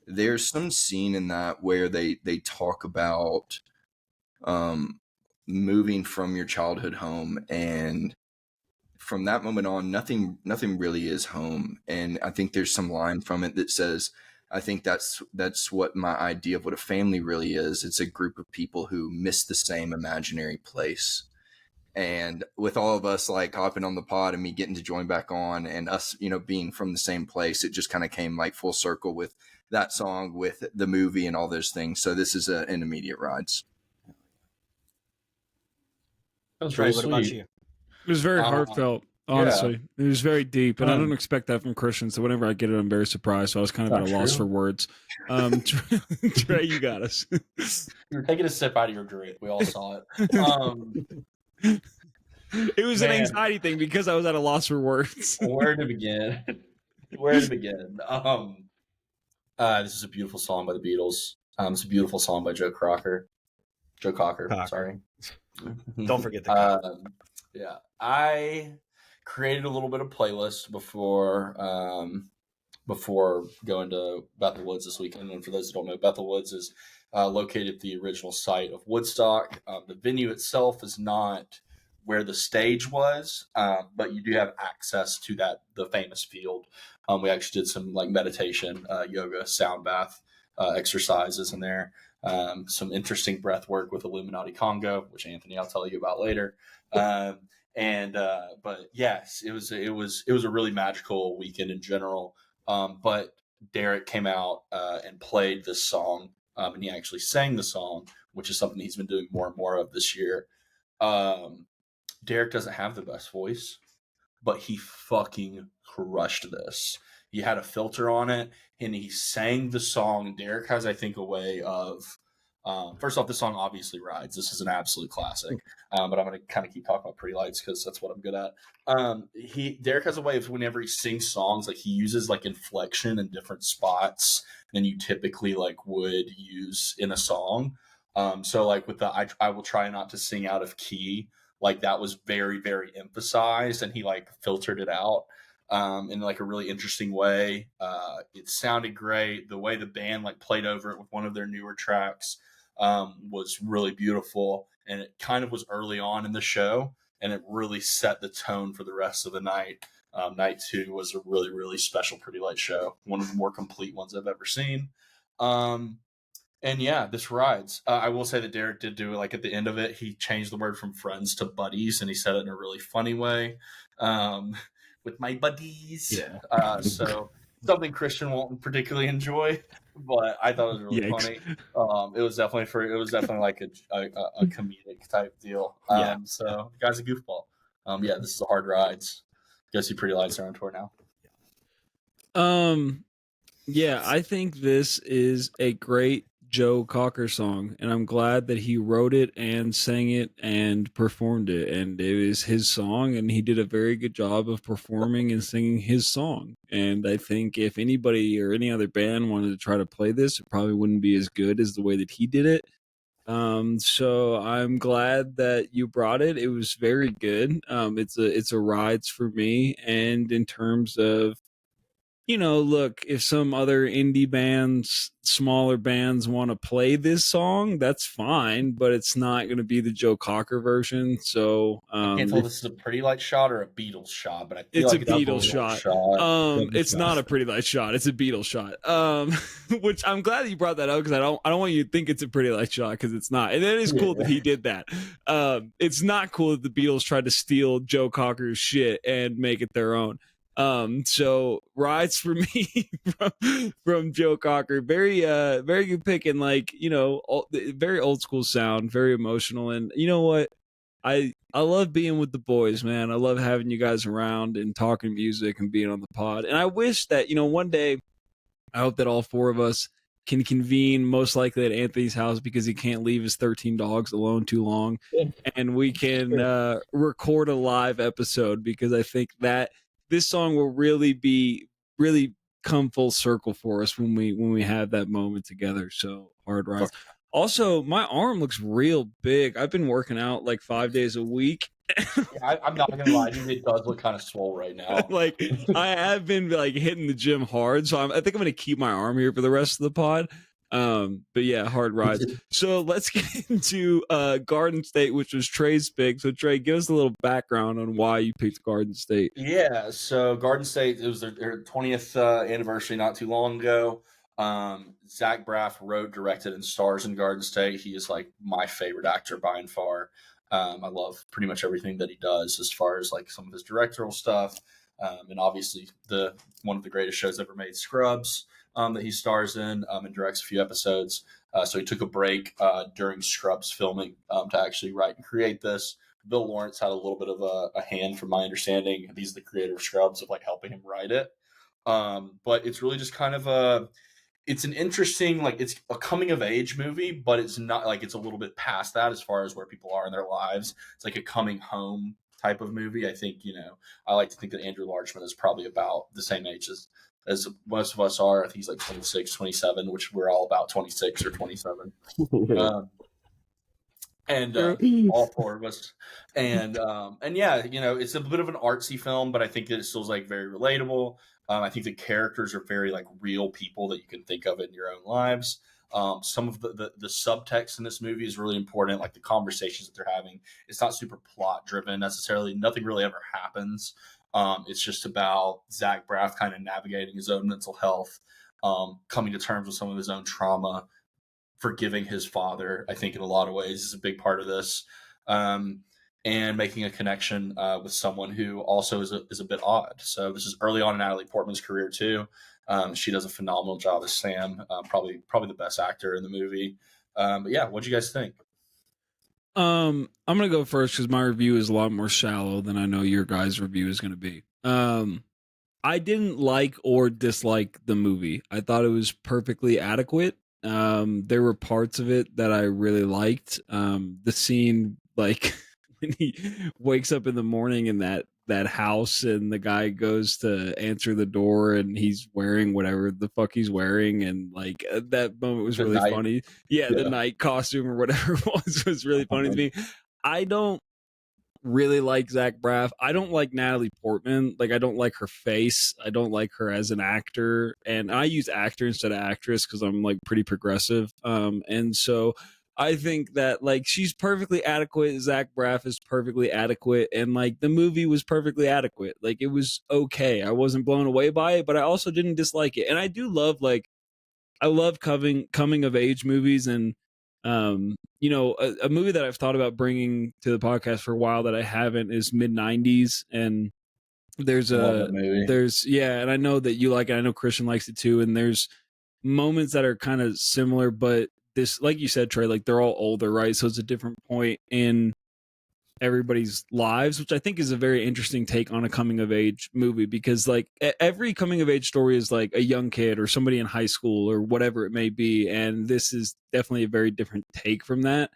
there's some scene in that where they talk about moving from your childhood home, and from that moment on, nothing really is home. And I think there's some line from it that says, I think that's what my idea of what a family really is. It's a group of people who miss the same imaginary place. And with all of us like hopping on the pod and me getting to join back on, and us, being from the same place, it just kind of came like full circle with that song, with the movie and all those things. So this is an immediate rides. That was Trey, really what sweet. about you? It was very heartfelt, honestly. It was very deep, and I don't expect that from Christian, so whenever I get it, I'm very surprised. So I was kind of at a loss for words. Trey, you got us. You were taking a sip out of your drink. We all saw it. It was an anxiety thing because I was at a loss for words. Where to begin? This is a beautiful song by the Beatles. It's a beautiful song by Joe Cocker. Sorry. Don't forget the I created a little bit of playlist before going to Bethel Woods this weekend. And for those who don't know, Bethel Woods is located at the original site of Woodstock. The venue itself is not where the stage was, but you do have access to the famous field. We actually did some like meditation, yoga, sound bath exercises in there. Some interesting breath work with Illuminati Congo, which Anthony, I'll tell you about later. But yes, it was a really magical weekend in general. But Derek came out and played this song, and he actually sang the song, which is something he's been doing more and more of this year. Derek doesn't have the best voice, but he fucking crushed this. He had a filter on it, and he sang the song. Derek has, I think, a way of first off, this song obviously rides. This is an absolute classic. But I'm going to kind of keep talking about Pretty Lights because that's what I'm good at. Derek has a way of, whenever he sings songs, like he uses like inflection in different spots than you typically like would use in a song. So like with the I will try not to sing out of key, like that was very, very emphasized, and he like filtered it out in like a really interesting way. It sounded great. The way the band like played over it with one of their newer tracks was really beautiful, and it kind of was early on in the show, and it really set the tone for the rest of the night. Night 2 was a really, really special Pretty Light show, one of the more complete ones I've ever seen. And yeah, this rides. I will say that Derek did do, like, at the end of it, he changed the word from friends to buddies, and he said it in a really funny way. With my buddies. Yeah. So something Christian won't particularly enjoy, but I thought it was really funny. It was definitely like a comedic type deal. So the guy's a goofball. This is a hard rides. Go see Pretty Lights are on tour now. Yeah, I think this is a great Joe Cocker song, and I'm glad that he wrote it and sang it and performed it. And it was his song, and he did a very good job of performing and singing his song. And I think if anybody or any other band wanted to try to play this, it probably wouldn't be as good as the way that he did it. So I'm glad that you brought it. It was very good. It's a rides for me, and in terms of look, if some other indie bands, smaller bands want to play this song, that's fine, but it's not going to be the Joe Cocker version. So, I can't tell if this is a Pretty Light Shot or a Beatles shot, but I feel it's a like it's a Beatles Beatles shot. It's shot. not a Pretty Light Shot. It's a Beatles shot. Which I'm glad that you brought that up because I don't want you to think it's a Pretty Light Shot because it's not. And it is cool that he did that. It's not cool that the Beatles tried to steal Joe Cocker's shit and make it their own. So rides for me from Joe Cocker. Very good pick, and very old school sound, very emotional. And you know what? I love being with the boys, man. I love having you guys around and talking music and being on the pod. And I wish that, one day I hope that all four of us can convene, most likely at Anthony's house because he can't leave his 13 dogs alone too long. And we can record a live episode because I think that this song will really come full circle for us when we have that moment together. So hard rides. Also, my arm looks real big. I've been working out like 5 days a week. I'm not gonna lie, dude, it does look kind of swole right now. Like I have been like hitting the gym hard, so I think I'm gonna keep my arm here for the rest of the pod. But yeah, hard rides. So let's get into Garden State, which was Trey's pick. So Trey, give us a little background on why you picked Garden State. Yeah, so Garden State, it was their 20th anniversary not too long ago. Zach Braff wrote, directed, and stars in Garden State. He is like my favorite actor by and far. I love pretty much everything that he does as far as like some of his directorial stuff. And obviously one of the greatest shows ever made, Scrubs, that he stars in and directs a few episodes. So he took a break during Scrubs filming to actually write and create this. Bill Lawrence had a little bit of a hand, from my understanding. He's the creator of Scrubs, of like helping him write it. But it's really just kind of it's an interesting, like, it's a coming of age movie, but it's not like, it's a little bit past that as far as where people are in their lives. It's like a coming home type of movie. I think, I like to think that Andrew Larchman is probably about the same age as most of us are. I think he's like 26, 27, which we're all about 26 or 27. And all four of us. And yeah, it's a bit of an artsy film, but I think that it still is like very relatable. I think the characters are very like real people that you can think of in your own lives. Some of the subtext in this movie is really important, like the conversations that they're having. It's not super plot driven necessarily. Nothing really ever happens. It's just about Zach Braff kind of navigating his own mental health, coming to terms with some of his own trauma, forgiving his father. I think in a lot of ways is a big part of this. And making a connection with someone who also is a bit odd. So this is early on in Natalie Portman's career too. She does a phenomenal job as Sam, probably the best actor in the movie. But yeah, what'd you guys think? I'm gonna go first because my review is a lot more shallow than I know your guys' review is gonna be. I didn't like or dislike the movie. I thought it was perfectly adequate. There were parts of it that I really liked. The scene, like when he wakes up in the morning in that house and the guy goes to answer the door and he's wearing whatever the fuck he's wearing, and like that moment was really funny. Yeah, the night costume or whatever it was really funny to me. I don't really like Zach Braff. I don't like Natalie Portman. Like, I don't like her face. I don't like her as an actor. And I use actor instead of actress because I'm like pretty progressive. And so I think that like she's perfectly adequate. Zach Braff is perfectly adequate. And like the movie was perfectly adequate. Like it was okay. I wasn't blown away by it, but I also didn't dislike it. And I do love I love coming of age movies, and a movie that I've thought about bringing to the podcast for a while that I haven't is mid-90s, and and I know that you like it. I know Christian likes it too, and there's moments that are kind of similar, but this, like you said, Trey, like they're all older, right? So it's a different point in everybody's lives, which I think is a very interesting take on a coming of age movie, because like every coming of age story is like a young kid or somebody in high school or whatever it may be, and this is definitely a very different take from that.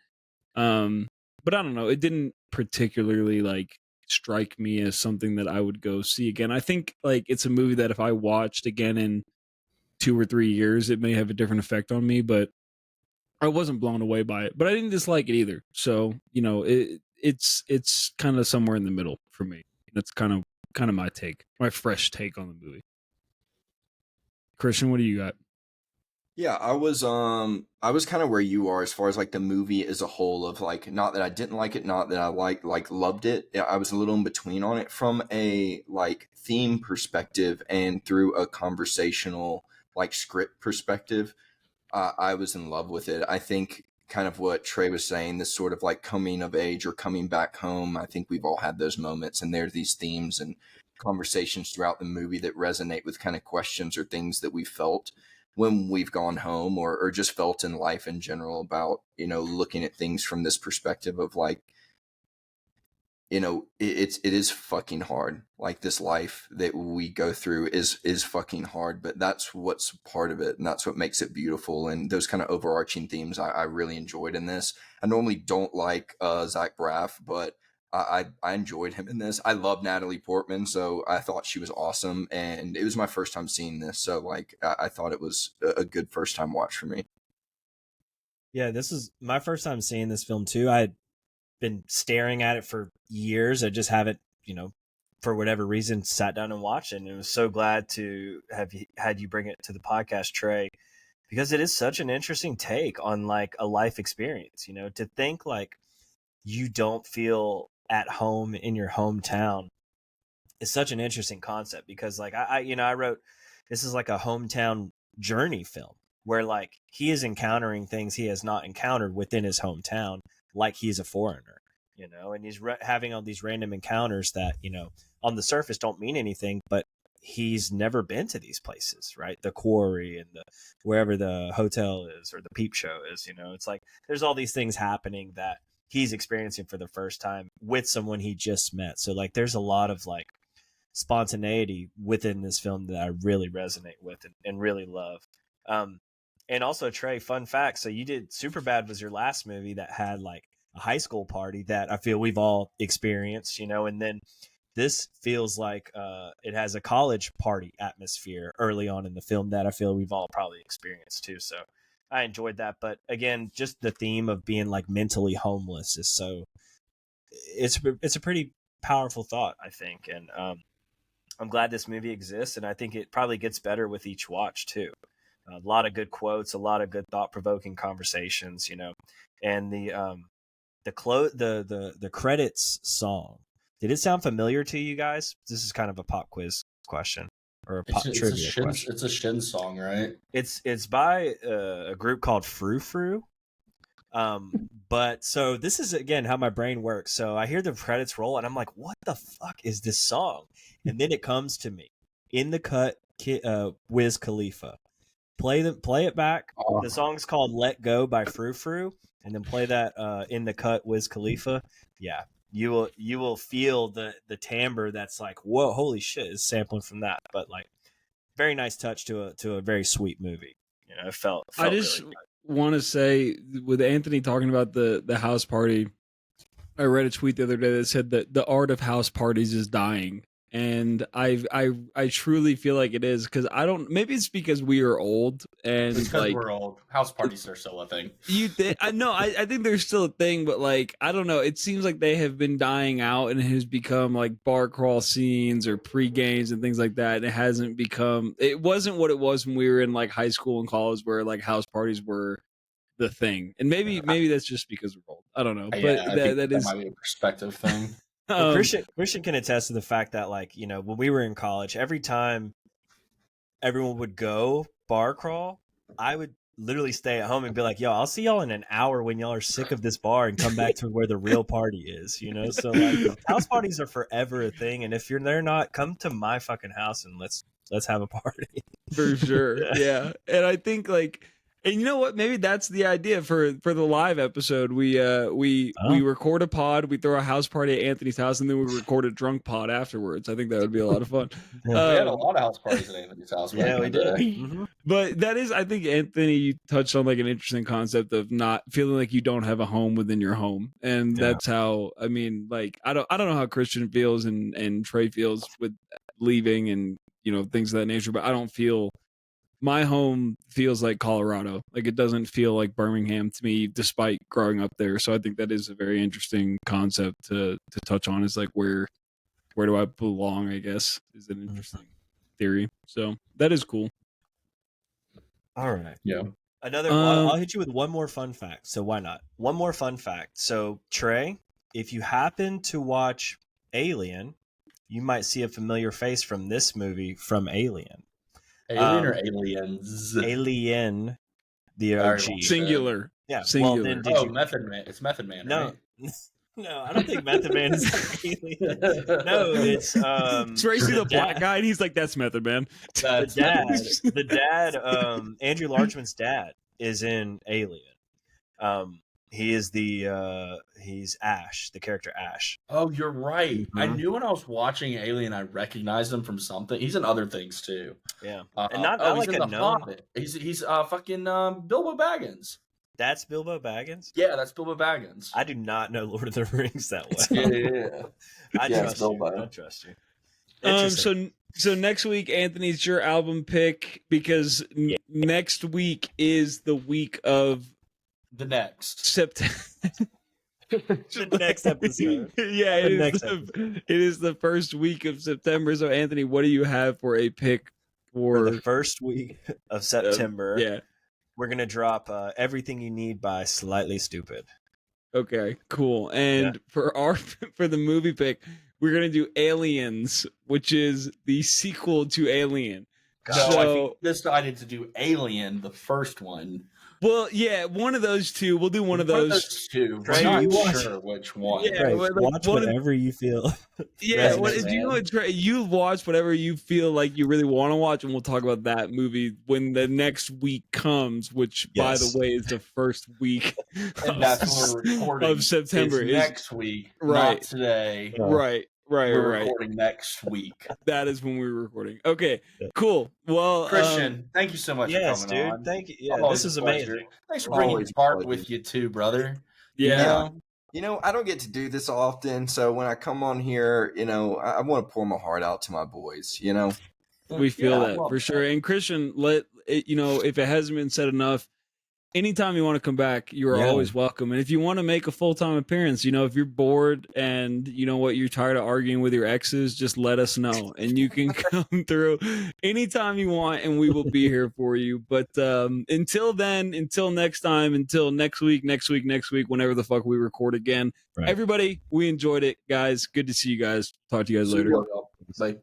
But I don't know, it didn't particularly like strike me as something that I would go see again. I think like it's a movie that if I watched again in 2 or 3 years, it may have a different effect on me, but I wasn't blown away by it, but I didn't dislike it either. So, you know, it's kind of somewhere in the middle for me. That's kind of my take, my fresh take on the movie. Christian, what do you got? Yeah, I was kind of where you are as far as like the movie as a whole, of like, not that I didn't like it, not that I loved it. Yeah, I was a little in between on it from a like theme perspective and through a conversational like script perspective. I was in love with it. I think kind of what Trey was saying, this sort of like coming of age or coming back home. I think we've all had those moments, and there are these themes and conversations throughout the movie that resonate with kind of questions or things that we felt when we've gone home, or just felt in life in general, about, you know, looking at things from this perspective of like, you know, it is fucking hard. Like, this life that we go through is fucking hard, but that's what's part of it, and that's what makes it beautiful. And those kind of overarching themes I really enjoyed in this. I normally don't like Zach Braff, but I enjoyed him in this. I love Natalie Portman, so I thought she was awesome, and it was my first time seeing this, so like I thought it was a good first time watch for me. Yeah, this is my first time seeing this film too. I had been staring at it for years. I just haven't, you know, for whatever reason, sat down and watched it. And I was so glad to have had you bring it to the podcast, Trey, because it is such an interesting take on like a life experience. You know, to think like you don't feel at home in your hometown is such an interesting concept, because like I wrote, this is like a hometown journey film where like he is encountering things he has not encountered within his hometown, like he's a foreigner, you know, and he's having all these random encounters that, you know, on the surface don't mean anything, but he's never been to these places, right? The quarry and the wherever the hotel is or the peep show is, you know, it's like there's all these things happening that he's experiencing for the first time with someone he just met. So like there's a lot of like spontaneity within this film that I really resonate with and really love. And also, Trey, fun fact, so you did Superbad was your last movie that had like a high school party that I feel we've all experienced, you know, and then this feels like it has a college party atmosphere early on in the film that I feel we've all probably experienced too. So I enjoyed that. But again, just the theme of being like mentally homeless is so, it's a pretty powerful thought, I think. And I'm glad this movie exists, and I think it probably gets better with each watch too. A lot of good quotes, a lot of good thought-provoking conversations, you know. And the credits song, did it sound familiar to you guys? This is kind of a pop quiz question or a pop trivia question. It's a Shin song, right? It's by a group called Frou Frou. But so this is again how my brain works. So I hear the credits roll and I'm like, what the fuck is this song? And then it comes to me, In the Cut, Wiz Khalifa. Play it back. Oh. The song's called Let Go by Frou Frou, and then play that In the Cut, Wiz Khalifa. Yeah, you will feel the timbre that's like, whoa, holy shit, is sampling from that. But like, very nice touch to a very sweet movie. You know, it felt I just really want to say, with Anthony talking about the house party, I read a tweet the other day that said that the art of house parties is dying. And I truly feel like it is, because I don't. Maybe it's because we are old and It's because like we're old. House parties are still a thing. I know. I think they're still a thing, but like I don't know. It seems like they have been dying out, and it has become like bar crawl scenes or pre games and things like that. And it hasn't become. It wasn't what it was when we were in like high school and college, where like house parties were the thing. And maybe that's just because we're old. I don't know, but Yeah, that is might be a perspective thing. Well, Christian can attest to the fact that, like, you know, when we were in college, every time everyone would go bar crawl, I would literally stay at home and be like, yo, I'll see y'all in an hour when y'all are sick of this bar and come back to where the real party is, you know? So like house parties are forever a thing, and if you're there not, come to my fucking house and let's have a party. for sure. Yeah. And I think like And you know what? Maybe that's the idea for the live episode. We record a pod, we throw a house party at Anthony's house, and then we record a drunk pod afterwards. I think that would be a lot of fun. We had a lot of house parties at Anthony's house. Yeah, we did. But that is, I think, Anthony, you touched on like an interesting concept of not feeling like you don't have a home within your home, and that's how. I mean, like I don't know how Christian feels and Trey feels with leaving and things of that nature, but I don't feel. My home feels like Colorado. Like it doesn't feel like Birmingham to me, despite growing up there. So I think that is a very interesting concept to touch on. Is like where do I belong? I guess is an interesting theory. So that is cool. All right. Yeah. Another. I'll hit you with one more fun fact. So why not? One more fun fact. So Trey, if you happen to watch Alien, you might see a familiar face from this movie from Alien. Alien or aliens? Alien, the OG. Singular. Yeah. Singular. Well, then Method Man. It's Method Man. No. Right? No, I don't think Method Man is Alien. No, it's Tracy the black guy, and he's like, "That's Method Man." The dad, Andrew Larchman's dad, is in Alien. He is he's Ash, the character Ash. Oh, you're right. Mm-hmm. I knew when I was watching Alien, I recognized him from something. He's in other things too. Yeah, and not like he's a in the Hobbit. He's fucking Bilbo Baggins. That's Bilbo Baggins? Yeah, that's Bilbo Baggins. I do not know Lord of the Rings that well. Yeah. I trust you. I trust you. So next week, Anthony, it's your album pick because next week is the week of the next September. The next episode. Yeah, it is the first week of September. So Anthony, what do you have for a pick for the first week of September? Yeah. We're going to drop Everything You Need by Slightly Stupid. Okay, cool. And for the movie pick, we're going to do Aliens, which is the sequel to Alien. No, I think we decided to do Alien, the first one. Well, yeah, one of those two. We'll do one of those two. Trey, We're not sure which one. Yeah, Trey, watch whatever you feel. Yeah, do you know what, Trey? You watch whatever you feel like you really want to watch, and we'll talk about that movie when the next week comes, which, by the way, is the first week and that's when we're recording of September. It's next week, not today. Right. We're recording next week. That is when we're recording. Okay, cool. Well, Christian, thank you so much for coming on. Thank you. Yeah, this is amazing. Thanks for bringing Bart with you too, brother. Yeah. I don't get to do this often, so when I come on here, I want to pour my heart out to my boys. We feel that for sure. And Christian, if it hasn't been said enough, anytime you want to come back, you are always welcome. And if you want to make a full-time appearance, if you're bored and you're tired of arguing with your exes, just let us know and you can come through anytime you want and we will be here for you. But until then, until next time, until next week, whenever the fuck we record again, everybody, we enjoyed it, guys. Good to see you guys. Talk to you guys later. Bye.